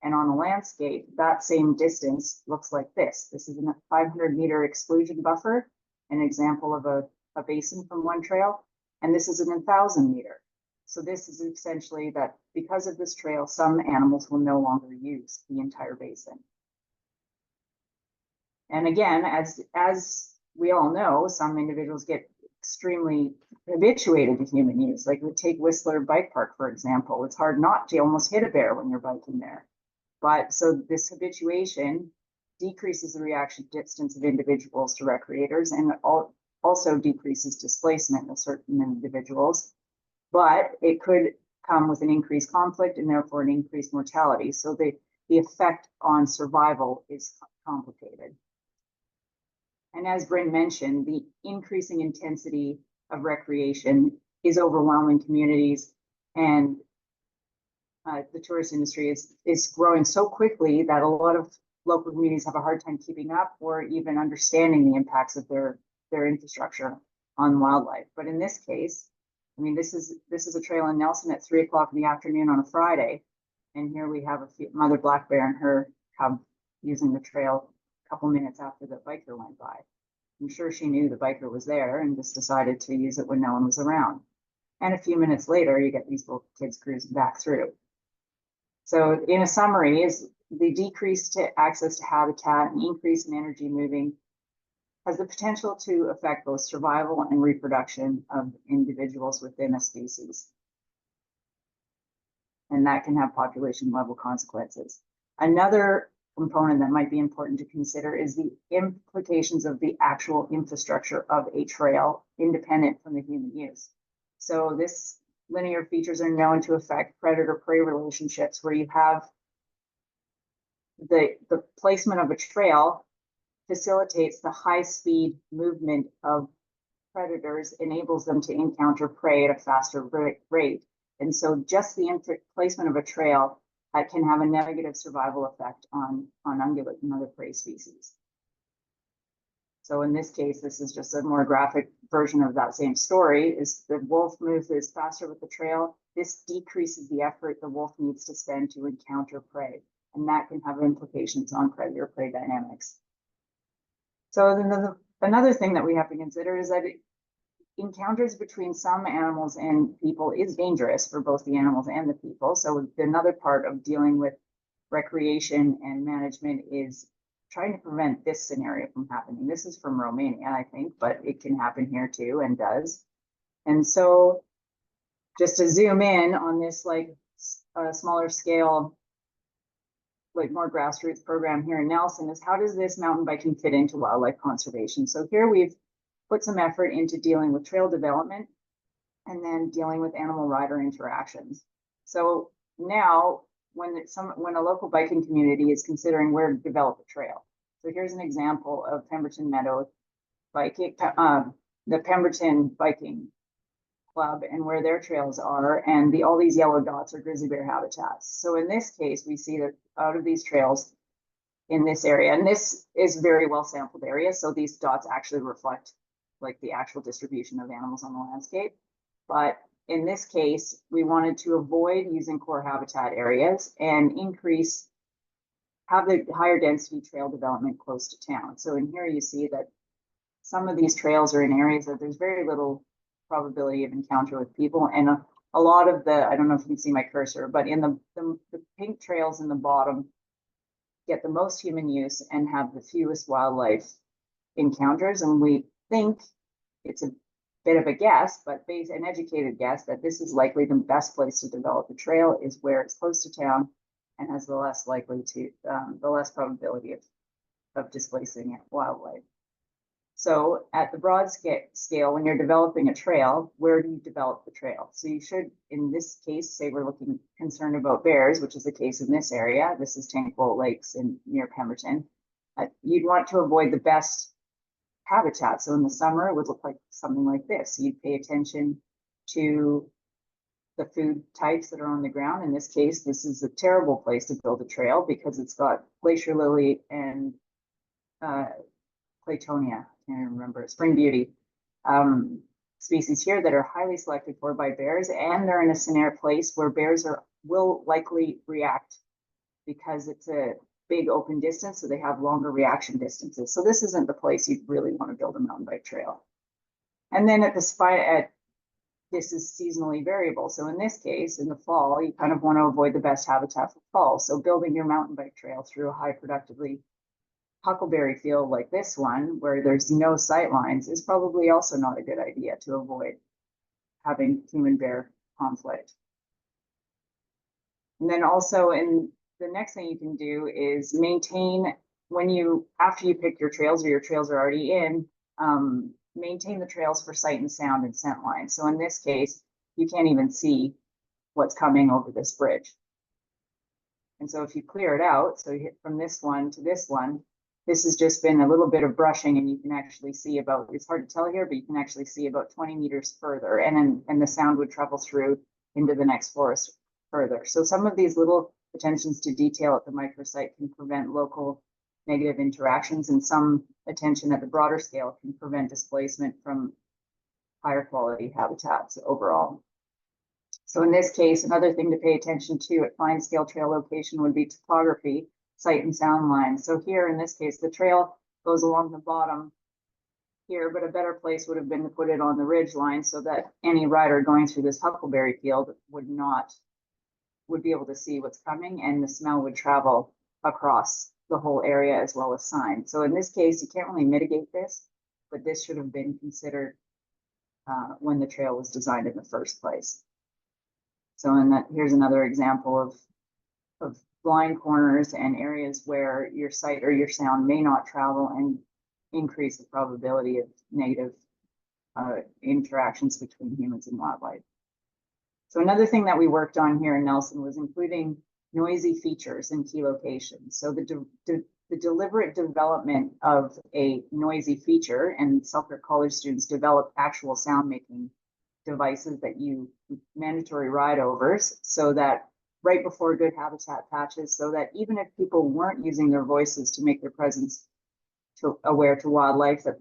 D: And on the landscape, that same distance looks like this. This is a 500-meter exclusion buffer, an example of a basin from one trail, and this is an 1,000-meter. So this is essentially that because of this trail, some animals will no longer use the entire basin. And again, as we all know, some individuals get extremely habituated to human use. Like we take Whistler Bike Park, for example. It's hard not to almost hit a bear when you're biking there. But so this habituation decreases the reaction distance of individuals to recreators and also decreases displacement of certain individuals. But it could come with an increased conflict and therefore an increased mortality. So the effect on survival is complicated. And as Brynn mentioned, the increasing intensity of recreation is overwhelming communities, and the tourist industry is growing so quickly that a lot of local communities have a hard time keeping up or even understanding the impacts of their infrastructure on wildlife. But in this case, I mean, this is a trail in Nelson at 3 o'clock in the afternoon on a Friday, and here we have a mother black bear and her cub using the trail a couple minutes after the biker went by. I'm sure she knew the biker was there and just decided to use it when no one was around. And a few minutes later, you get these little kids cruising back through. So in a summary, is the decrease to access to habitat and increase in energy moving has the potential to affect both survival and reproduction of individuals within a species. And that can have population level consequences. Another component that might be important to consider is the implications of the actual infrastructure of a trail independent from the human use. So this linear features are known to affect predator-prey relationships where you have the placement of a trail facilitates the high-speed movement of predators, enables them to encounter prey at a faster rate. And so just the placement of a trail can have a negative survival effect on ungulate and other prey species. So in this case, this is just a more graphic version of that same story. Is the wolf moves is faster with the trail. This decreases the effort the wolf needs to spend to encounter prey, and that can have implications on predator-prey dynamics. So then another thing that we have to consider is that encounters between some animals and people is dangerous for both the animals and the people. So another part of dealing with recreation and management is trying to prevent this scenario from happening. This is from Romania, I think, but it can happen here too and does. And so just to zoom in on this like smaller scale, like more grassroots program here in Nelson is how does this mountain biking fit into wildlife conservation? So here we've put some effort into dealing with trail development and then dealing with animal rider interactions. So now when a local biking community is considering where to develop a trail. So here's an example of Pemberton Meadow biking, the Pemberton Biking Club and where their trails are, and all these yellow dots are grizzly bear habitats. So in this case, we see that out of these trails in this area, and this is very well sampled area, so these dots actually reflect like the actual distribution of animals on the landscape. But in this case, we wanted to avoid using core habitat areas and have the higher density trail development close to town. So in here you see that some of these trails are in areas that there's very little probability of encounter with people. And a lot of I don't know if you can see my cursor, but in the pink trails in the bottom get the most human use and have the fewest wildlife encounters. And we think it's a bit of a guess, but an educated guess that this is likely the best place to develop a trail is where it's close to town and has the less probability of displacing wildlife. So at the broad scale, when you're developing a trail, where do you develop the trail? So you should, in this case, say we're concerned about bears, which is the case in this area. This is Tank Bolt Lakes near Pemberton. You'd want to avoid the best habitat. So in the summer, it would look like something like this. You'd pay attention to the food types that are on the ground. In this case, this is a terrible place to build a trail because it's got glacier lily and Claytonia, I can't remember, spring beauty species here that are highly selected for by bears, and they're in a scenario place where bears will likely react because it's a big open distance, so they have longer reaction distances. So this isn't the place you'd really want to build a mountain bike trail. And then this is seasonally variable. So in this case, in the fall, you kind of want to avoid the best habitat for fall. So building your mountain bike trail through a high productively huckleberry field like this one, where there's no sight lines, is probably also not a good idea to avoid having human bear conflict. And then also the next thing you can do is maintain after you pick your trails or your trails are already in, maintain the trails for sight and sound and scent lines. So in this case, you can't even see what's coming over this bridge. And so if you clear it out, so you hit from this one to this one, this has just been a little bit of brushing, and you can actually see it's hard to tell here, but you can actually see about 20 meters further, and the sound would travel through into the next forest further. So some of these little attentions to detail at the microsite can prevent local negative interactions, and some attention at the broader scale can prevent displacement from higher quality habitats overall. So in this case, another thing to pay attention to at fine scale trail location would be topography, sight and sound lines. So here in this case, the trail goes along the bottom here, but a better place would have been to put it on the ridge line so that any rider going through this huckleberry field would be able to see what's coming, and the smell would travel across the whole area as well as signs. So in this case, you can't really mitigate this, but this should have been considered when the trail was designed in the first place. So here's another example of blind corners and areas where your sight or your sound may not travel and increase the probability of negative interactions between humans and wildlife. So another thing that we worked on here in Nelson was including noisy features in key locations. So the deliberate development of a noisy feature, and Selkirk College students develop actual sound making devices that you mandatory ride overs, so that right before good habitat patches, so that even if people weren't using their voices to make their presence aware to wildlife, that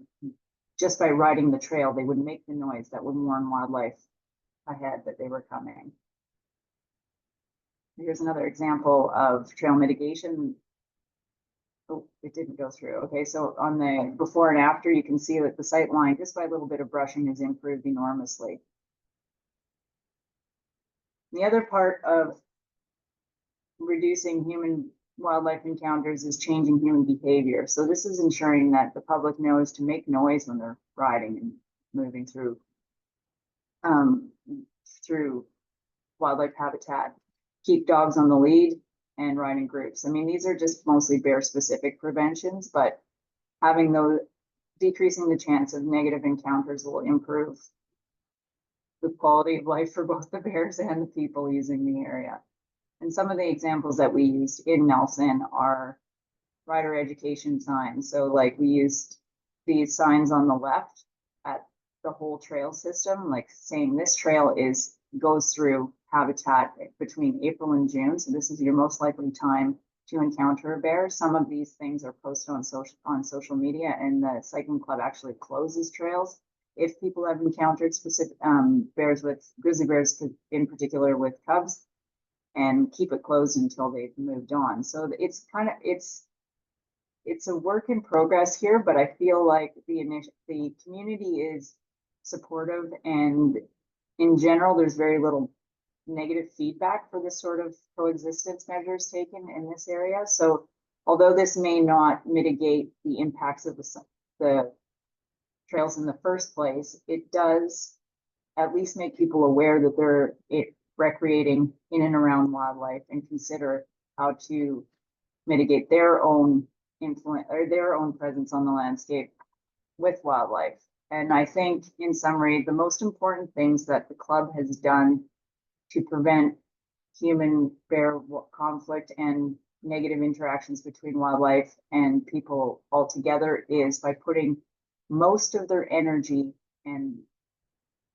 D: just by riding the trail, they would make the noise that would warn wildlife ahead that they were coming. Here's another example of trail mitigation. Oh, it didn't go through. Okay, so on the before and after, you can see that the sight line, just by a little bit of brushing, has improved enormously. The other part of reducing human wildlife encounters is changing human behavior. So this is ensuring that the public knows to make noise when they're riding and moving through wildlife habitat, keep dogs on the lead, and ride in groups. I mean, these are just mostly bear specific preventions, but decreasing the chance of negative encounters will improve the quality of life for both the bears and the people using the area. And some of the examples that we used in Nelson are rider education signs. So like we used these signs on the left at the whole trail system, like saying this trail goes through habitat between April and June. So this is your most likely time to encounter a bear. Some of these things are posted on social media, and the cycling club actually closes trails if people have encountered specific bears, with grizzly bears in particular with cubs, and keep it closed until they've moved on. So it's a work in progress here, but I feel like the community is supportive, and in general, there's very little negative feedback for this sort of coexistence measures taken in this area. So although this may not mitigate the impacts of the trails in the first place, it does at least make people aware that they're recreating in and around wildlife, and consider how to mitigate their own influence or their own presence on the landscape with wildlife. And I think, in summary, the most important things that the club has done to prevent human bear conflict and negative interactions between wildlife and people altogether is by putting most of their energy and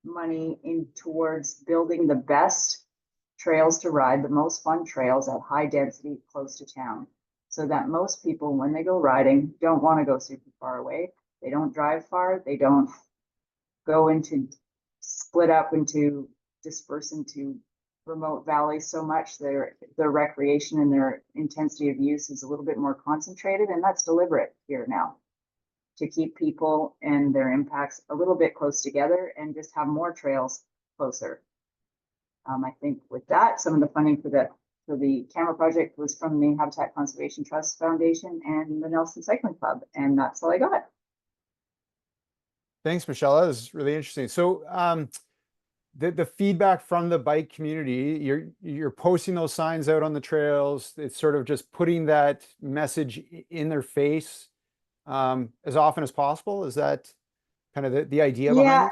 D: money in towards building the best trails to ride, the most fun trails at high density close to town, so that most people, when they go riding, don't want to go super far away. They don't drive far. They don't go into split up into disperse into remote valleys so much. Their recreation and their intensity of use is a little bit more concentrated, and that's deliberate here now, to keep people and their impacts a little bit close together and just have more trails closer. I think with that, some of the funding for the camera project was from the Habitat Conservation Trust Foundation and the Nelson Cycling Club, and that's all I got.
A: Thanks, Michelle. That was really interesting. So the feedback from the bike community, you're posting those signs out on the trails. It's sort of just putting that message in their face as often as possible. Is that kind of the idea behind it?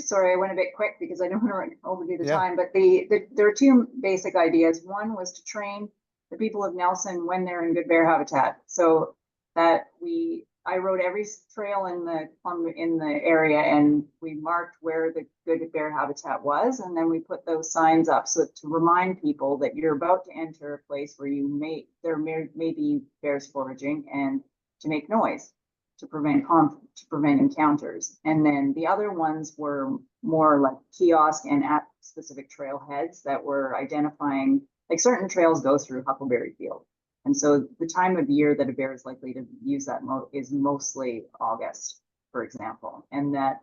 D: Sorry, I went a bit quick because I don't want to overdo the
A: Yeah.
D: time, but there are two basic ideas. One was to train the people of Nelson when they're in good bear habitat, so that I rode every trail in the area, and we marked where the good bear habitat was, and then we put those signs up so to remind people that you're about to enter a place where there may be bears foraging, and to make noise to prevent encounters. And then the other ones were more like kiosk and at specific trailheads that were identifying, like certain trails go through Huckleberry Field. And so the time of year that a bear is likely to use that is mostly August, for example, and that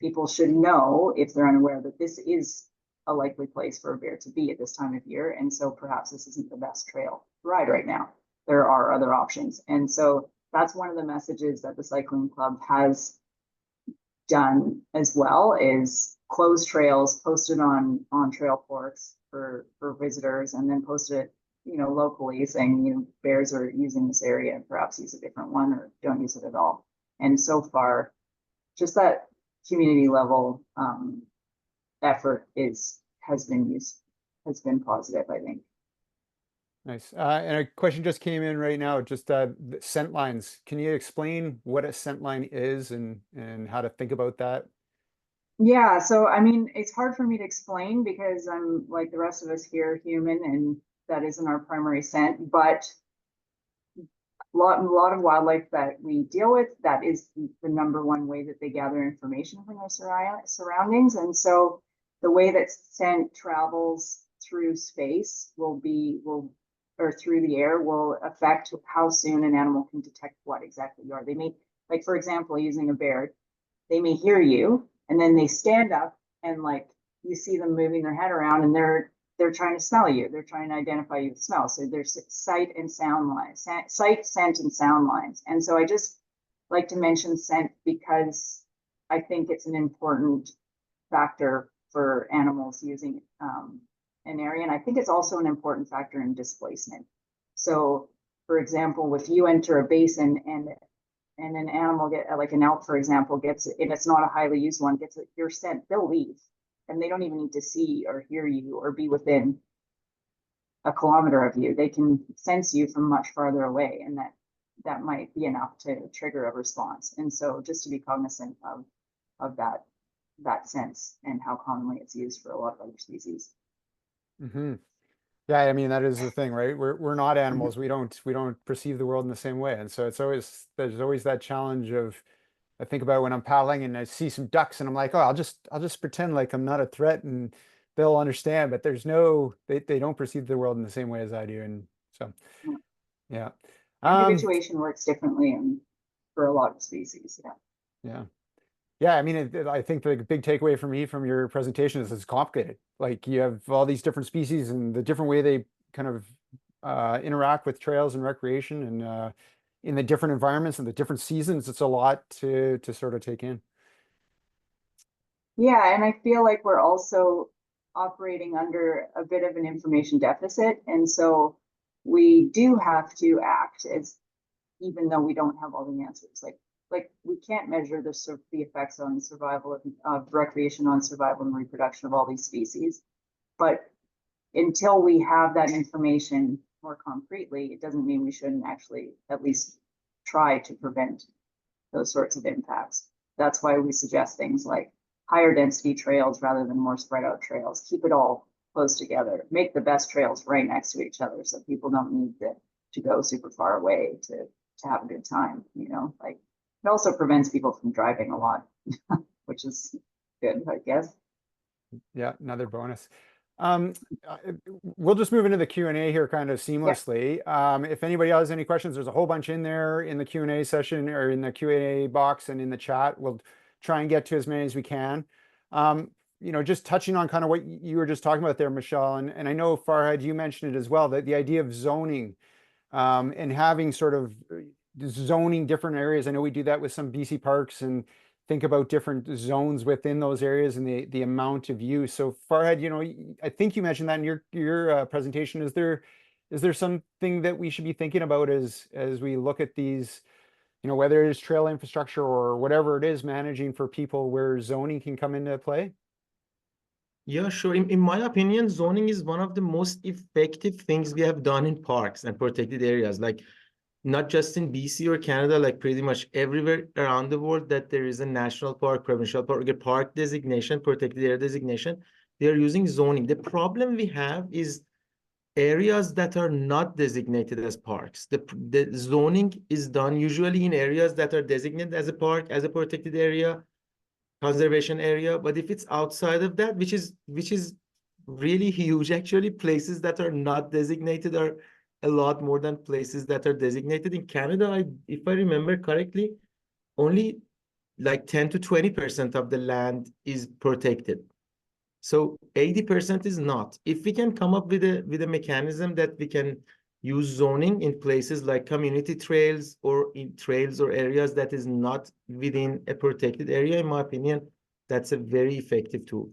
D: people should know, if they're unaware, that this is a likely place for a bear to be at this time of year. And so perhaps this isn't the best trail to ride right now. There are other options. And so that's one of the messages that the cycling club has done as well, is closed trails posted on trail forks for visitors, and then posted it, locally, saying, bears are using this area, and perhaps use a different one or don't use it at all. And so far, just that community level effort has been positive, I think.
A: Nice. And a question just came in right now, just scent lines. Can you explain what a scent line is and how to think about that?
D: Yeah, so I mean, it's hard for me to explain because I'm like the rest of us here, human, and that isn't our primary scent, but a lot of wildlife that we deal with, that is the number one way that they gather information from their surroundings. And so the way that scent travels through space or through the air will affect how soon an animal can detect what exactly you are. They may, like, for example, using a bear, they may hear you and then they stand up and you see them moving their head around, and they're trying to smell you. They're trying to identify you with smell. So there's sight and sound lines, sight, scent, and sound lines. And so I just like to mention scent because I think it's an important factor for animals using an area. And I think it's also an important factor in displacement. So for example, if you enter a basin and an animal like an elk, for example, and it's not a highly used one, gets your scent, they'll leave. And they don't even need to see or hear you or be within a kilometer of you. They can sense you from much farther away, and that might be enough to trigger a response. And so just to be cognizant of that sense and how commonly it's used for a lot of other species.
A: Mm-hmm. Yeah, I mean, that is the thing, right? We're not animals. We don't perceive the world in the same way. And so there's always that challenge of, I think about when I'm paddling and I see some ducks and I'm like, oh, I'll just pretend like I'm not a threat and they'll understand, but they don't perceive the world in the same way as I do. And so, yeah.
D: Individuation works differently for a lot of species.
A: Yeah. Yeah. I mean, I think the big takeaway for me from your presentation is it's complicated. Like, you have all these different species and the different way they kind of interact with trails and recreation, and in the different environments and the different seasons. It's a lot to sort of take in.
D: Yeah, and I feel like we're also operating under a bit of an information deficit. And so we do have to act even though we don't have all the answers. Like we can't measure the effects on survival of recreation on survival and reproduction of all these species. But until we have that information more concretely, it doesn't mean we shouldn't actually at least try to prevent those sorts of impacts. That's why we suggest things like higher density trails rather than more spread out trails. Keep it all close together. Make the best trails right next to each other so people don't need to go super far away to have a good time, you know, like it also prevents people from driving a lot, which is good, I guess.
A: Yeah, another bonus. Uh, we'll just move into the Q&A here kind of seamlessly. If anybody else has any questions, there's a whole bunch in there in the Q&A session or in the Q&A box and in the chat. We'll try and get to as many as we can. You know, just touching on kind of what you were just talking about there, Michelle, and I know Farhad, you mentioned it as well, that the idea of zoning and having sort of zoning different areas. I know we do that with some BC parks and think about different zones within those areas and the amount of use. So Farhad, you know, I think you mentioned that in your presentation. Is there something that we should be thinking about as we look at these, you know, whether it is trail infrastructure or whatever it is, managing for people where zoning can come into play?
B: Yeah, sure. In my opinion, zoning is one of the most effective things we have done in parks and protected areas. Like not just in BC or Canada, like pretty much everywhere around the world that there is a national park, provincial park, a park designation, protected area designation, they are using zoning. The problem we have is areas that are not designated as parks. The zoning is done usually in areas that are designated as a park, as a protected area, conservation area. But if it's outside of that, which is really huge, actually, places that are not designated are a lot more than places that are designated. In Canada, if I remember correctly, only like 10 to 20% of the land is protected. So 80% is not. If we can come up with a mechanism that we can use zoning in places like community trails or in trails or areas that is not within a protected area, in my opinion, that's a very effective tool.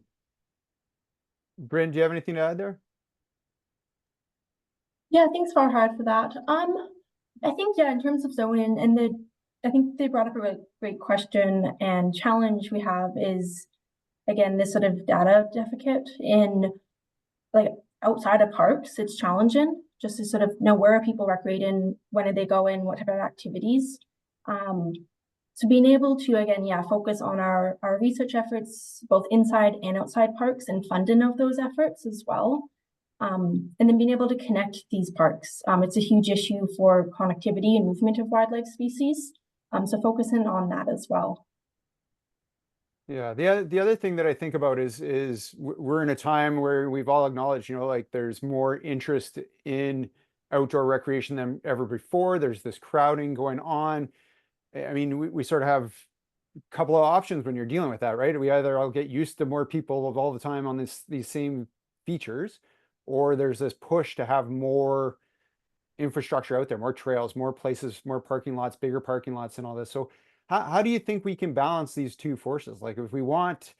A: Brynn, do you have anything to add there?
C: Yeah, thanks Farhad for that. I think, yeah, in terms of zoning I think they brought up a great question and challenge we have is, again, this sort of data deficit in like outside of parks. It's challenging just to sort of know where are people recreating, when are they going, what type of activities. So being able to, again, yeah, focus on our research efforts, both inside and outside parks and funding of those efforts as well. And then being able to connect these parks. It's a huge issue for connectivity and movement of wildlife species. So focusing on that as well.
A: Yeah, the other thing that I think about is we're in a time where we've all acknowledged, you know, like there's more interest in outdoor recreation than ever before. There's this crowding going on. I mean, we sort of have a couple of options when you're dealing with that, right? We either all get used to more people all the time on these same features, or there's this push to have more infrastructure out there, more trails, more places, more parking lots, bigger parking lots and all this. So how do you think we can balance these two forces? Like if we want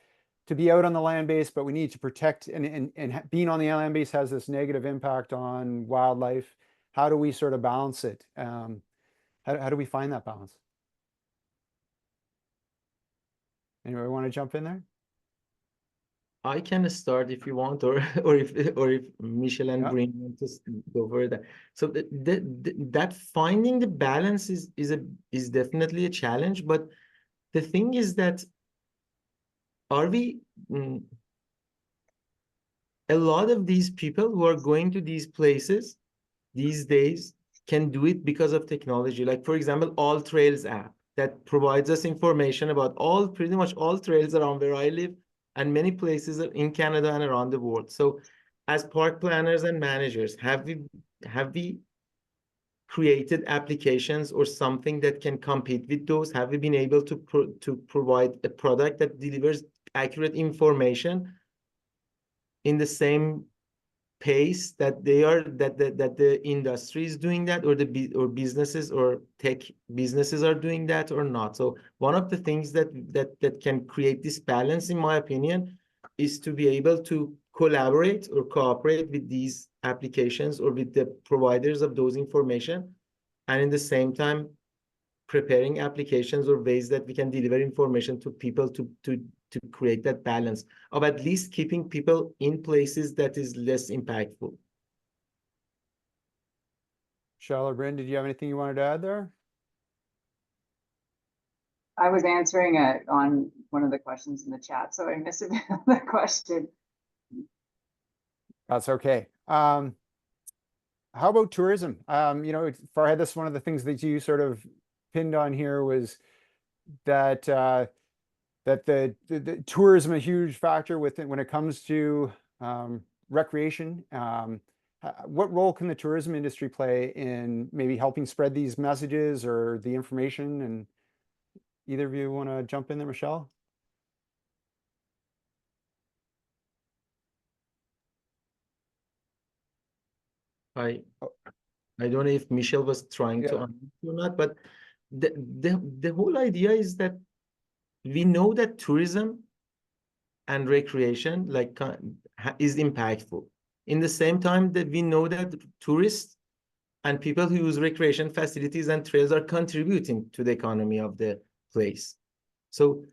A: to be out on the land base, but we need to protect and being on the land base has this negative impact on wildlife. How do we sort of balance it? How do we find that balance? Anybody want to jump in there?
B: I can start if you want, or if Michelle and Brynn want to go over that. So that finding the balance is definitely a challenge. But the thing is that a lot of these people who are going to these places these days can do it because of technology. Like for example, All Trails app that provides us information about pretty much all trails around where I live, and many places in Canada and around the world. So as park planners and managers, have we created applications or something that can compete with those? Have we been able to provide a product that delivers accurate information in the same pace that the industry is doing that, or businesses or tech businesses are doing that or not? So one of the things that can create this balance, in my opinion, is to be able to collaborate or cooperate with these applications or with the providers of those information, and in the same time preparing applications or ways that we can deliver information to people to create that balance of at least keeping people in places that is less impactful.
A: Michelle or Brynn, did you have anything you wanted to add there?
D: I was answering on one of the questions in the chat, so I missed a bit of the question.
A: That's okay. How about tourism? You know, Farhad, this is one of the things that you sort of pinned on here was that that the tourism a huge factor with it when it comes to recreation. What role can the tourism industry play in maybe helping spread these messages or the information? And either of you want to jump in there, Michelle?
B: I don't know if Michelle was trying to
A: Yeah.
B: answer or not, but the whole idea is that we know that tourism and recreation is impactful. In the same time that we know that tourists and people who use recreation facilities and trails are contributing to the economy of the place. So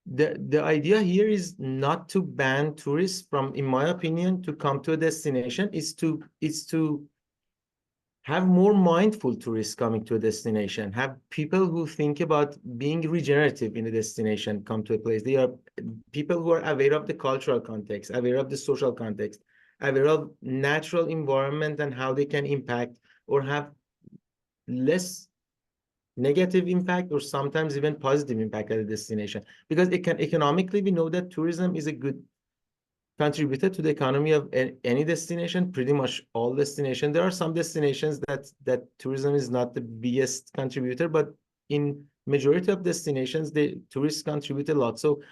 B: the idea here is not to ban tourists from, in my opinion, to come to a destination. Is to have more mindful tourists coming to a destination, have people who think about being regenerative in a destination come to a place. They are people who are aware of the cultural context, aware of the social context, aware of natural environment and how they can impact or have less negative impact or sometimes even positive impact at a destination. Because economically, we know that tourism is a good contributor to the economy of any destination, pretty much all destinations. There are some destinations that tourism is not the biggest contributor, but in majority of destinations, the tourists contribute a lot. So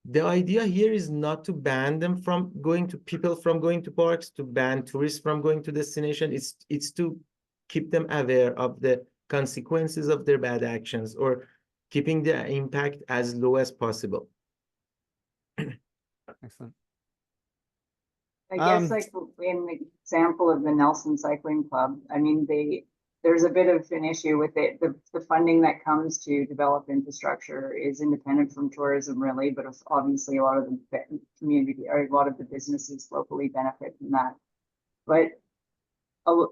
B: the idea here is not to ban them from going to parks, to ban tourists from going to destination. It's to keep them aware of the consequences of their bad actions or keeping the impact as low as possible.
A: Excellent.
D: I guess like in the example of the Nelson Cycling Club, I mean, there's a bit of an issue with it. The funding that comes to develop infrastructure is independent from tourism really, but obviously a lot of the community or a lot of the businesses locally benefit from that. But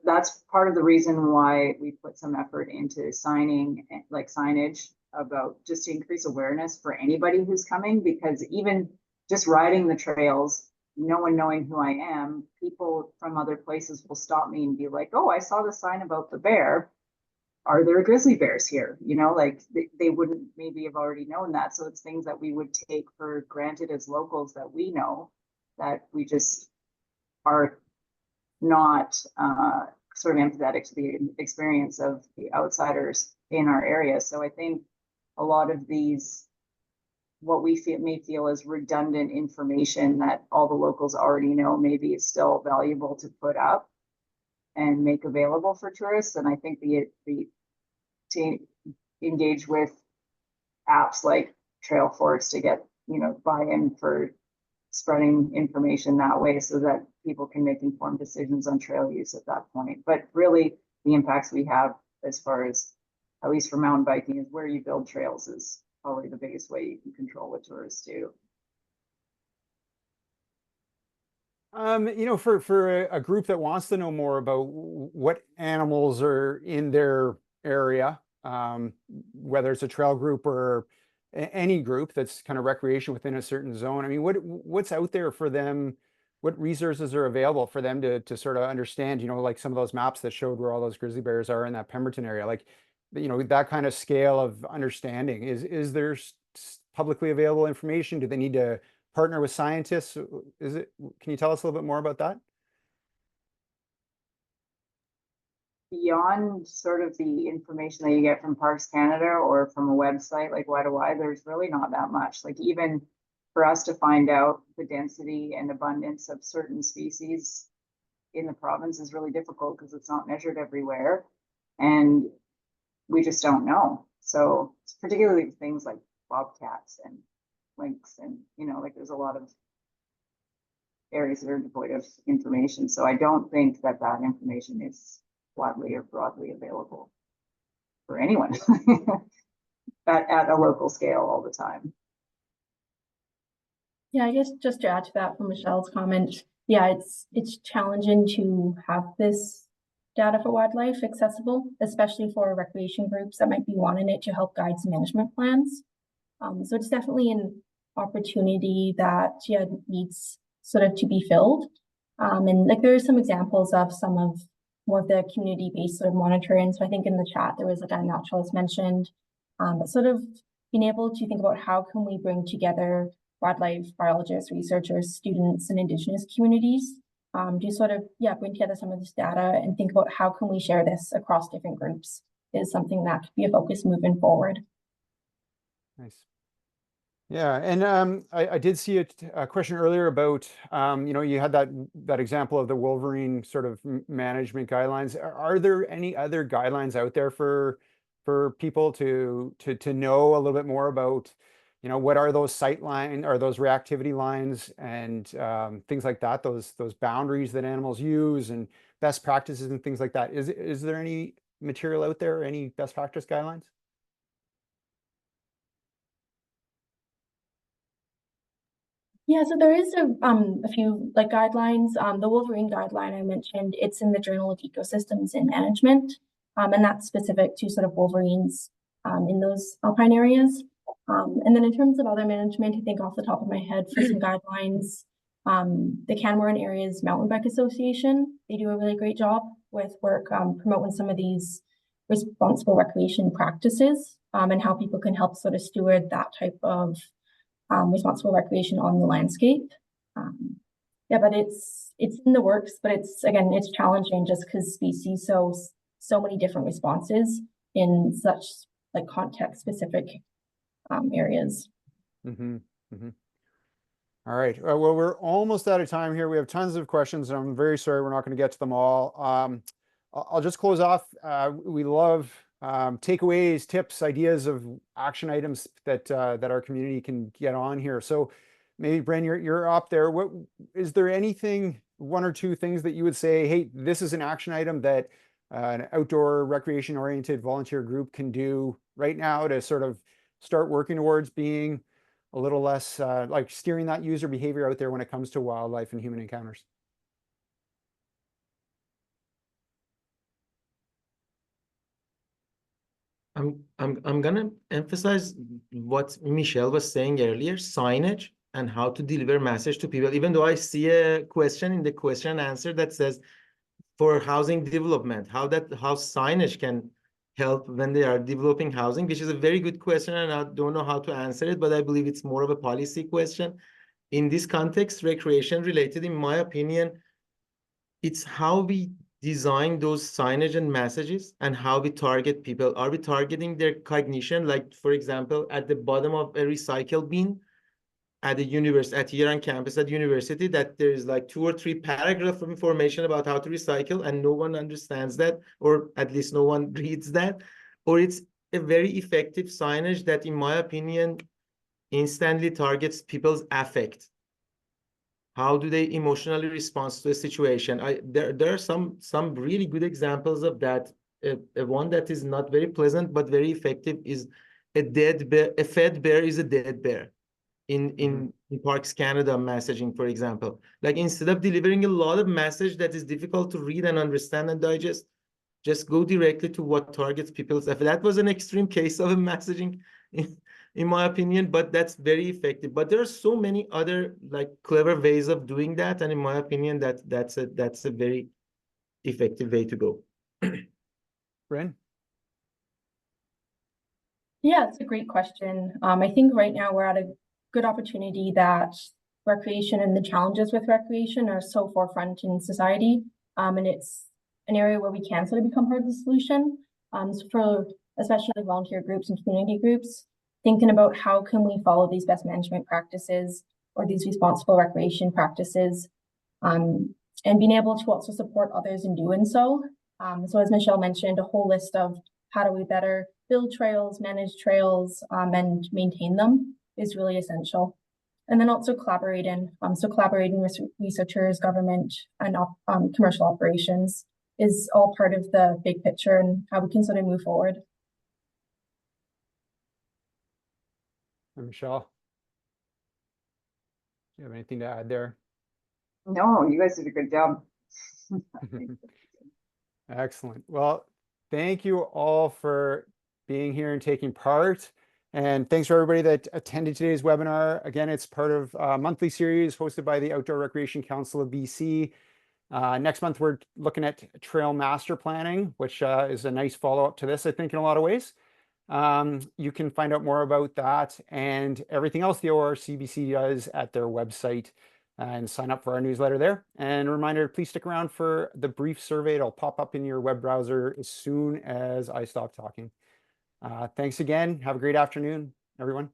D: that's part of the reason why we put some effort into signage about just to increase awareness for anybody who's coming, because even just riding the trails, no one knowing who I am, people from other places will stop me and be like, oh, I saw the sign about the bear. Are there grizzly bears here? You know, like they wouldn't maybe have already known that. So it's things that we would take for granted as locals that we know, that we just are not sort of empathetic to the experience of the outsiders in our area. So I think a lot of these, what we may feel is redundant information that all the locals already know, maybe is still valuable to put up and make available for tourists. And I think to engage with apps like Trailforce to get, you know, buy-in for spreading information that way so that people can make informed decisions on trail use at that point. But really the impacts we have as far as, at least for mountain biking, is where you build trails is probably the biggest way you can control what tourists do.
A: You know, for a group that wants to know more about what animals are in their area, whether it's a trail group or any group that's kind of recreation within a certain zone, I mean, what's out there for them? What resources are available for them to sort of understand, you know, like some of those maps that showed where all those grizzly bears are in that Pemberton area, like, you know, that kind of scale of understanding. Is there publicly available information? Do they need to partner with scientists? Can you tell us a little bit more about that?
D: Beyond sort of the information that you get from Parks Canada or from a website like Y2Y, there's really not that much. Like even for us to find out the density and abundance of certain species in the province is really difficult because it's not measured everywhere. And we just don't know. So it's particularly things like bobcats and lynx and, you know, like there's a lot of areas that are devoid of information. So I don't think that information is widely or broadly available for anyone at a local scale all the time.
C: Yeah, I guess just to add to that from Michelle's comment, yeah, it's challenging to have this data for wildlife accessible, especially for recreation groups that might be wanting it to help guide some management plans. So it's definitely an opportunity that needs sort of to be filled. And like there are some examples of some of more of the community-based sort of monitoring. So I think in the chat there was like a naturalist mentioned, but sort of being able to think about how can we bring together wildlife biologists, researchers, students, and Indigenous communities to sort of bring together some of this data and think about how can we share this across different groups is something that could be a focus moving forward.
A: Nice. Yeah, and I did see a question earlier about you had that example of the wolverine sort of management guidelines. Are there any other guidelines out there for people to know a little bit more about what are those sight line or those reactivity lines and things like that, those boundaries that animals use and best practices and things like that? Is there any material out there, any best practice guidelines?
C: Yeah, so there is a few like guidelines. The wolverine guideline I mentioned, it's in the Journal of Ecosystems and Management, and that's specific to sort of wolverines in those alpine areas. And then in terms of other management, I think off the top of my head for some guidelines, the Canmore Areas Mountain Bike Association, they do a really great job with work promoting some of these responsible recreation practices and how people can help sort of steward that type of responsible recreation on the landscape. But it's in the works, but it's challenging just because species so many different responses in such like context specific areas.
A: Mm-hmm. Mm-hmm. All right. Well, we're almost out of time here. We have tons of questions, and I'm very sorry we're not going to get to them all. I'll just close off. We love takeaways, tips, ideas of action items that our community can get on here. So maybe Brynn, you're up there. What is there anything, one or two things that you would say, hey, this is an action item that an outdoor recreation oriented volunteer group can do right now to sort of start working towards being a little less like steering that user behavior out there when it comes to wildlife and human encounters?
B: I'm gonna emphasize what Michelle was saying earlier, signage and how to deliver message to people. Even though I see a question in the question and answer that says for housing development, how signage can help when they are developing housing, which is a very good question, and I don't know how to answer it, but I believe it's more of a policy question. In this context, recreation related, in my opinion, it's how we design those signage and messages and how we target people. Are we targeting their cognition? Like, for example, at the bottom of a recycle bin at a university, here on campus at university, that there's like 2 or 3 paragraphs of information about how to recycle and no one understands that, or at least no one reads that. Or it's a very effective signage that, in my opinion, instantly targets people's affect. How do they emotionally respond to a situation? There are some really good examples of that. One that is not very pleasant but very effective is a dead bear. A fed bear is a dead bear. In Parks Canada messaging, for example, like instead of delivering a lot of message that is difficult to read and understand and digest, just go directly to what targets people's. That was an extreme case of a messaging, in my opinion, but that's very effective. But there are so many other like clever ways of doing that, and in my opinion, that's a very effective way to go.
A: Brynn?
C: Yeah, it's a great question. I think right now we're at a good opportunity that recreation and the challenges with recreation are so forefront in society. And it's an area where we can sort of become part of the solution. So for especially volunteer groups and community groups, thinking about how can we follow these best management practices or these responsible recreation practices, and being able to also support others in doing so. So as Michelle mentioned, a whole list of how do we better build trails, manage trails, and maintain them is really essential. And then also collaborating. So collaborating with researchers, government, and commercial operations is all part of the big picture and how we can sort of move forward.
A: And Michelle, do you have anything to add there?
D: No, you guys did a good job.
A: Excellent. Well, thank you all for being here and taking part. And thanks for everybody that attended today's webinar. Again, it's part of a monthly series hosted by the Outdoor Recreation Council of BC. Next month, we're looking at trail master planning, which is a nice follow-up to this, I think, in a lot of ways. You can find out more about that and everything else the ORCBC does at their website and sign up for our newsletter there. And a reminder, please stick around for the brief survey. It'll pop up in your web browser as soon as I stop talking. Thanks again. Have a great afternoon, everyone.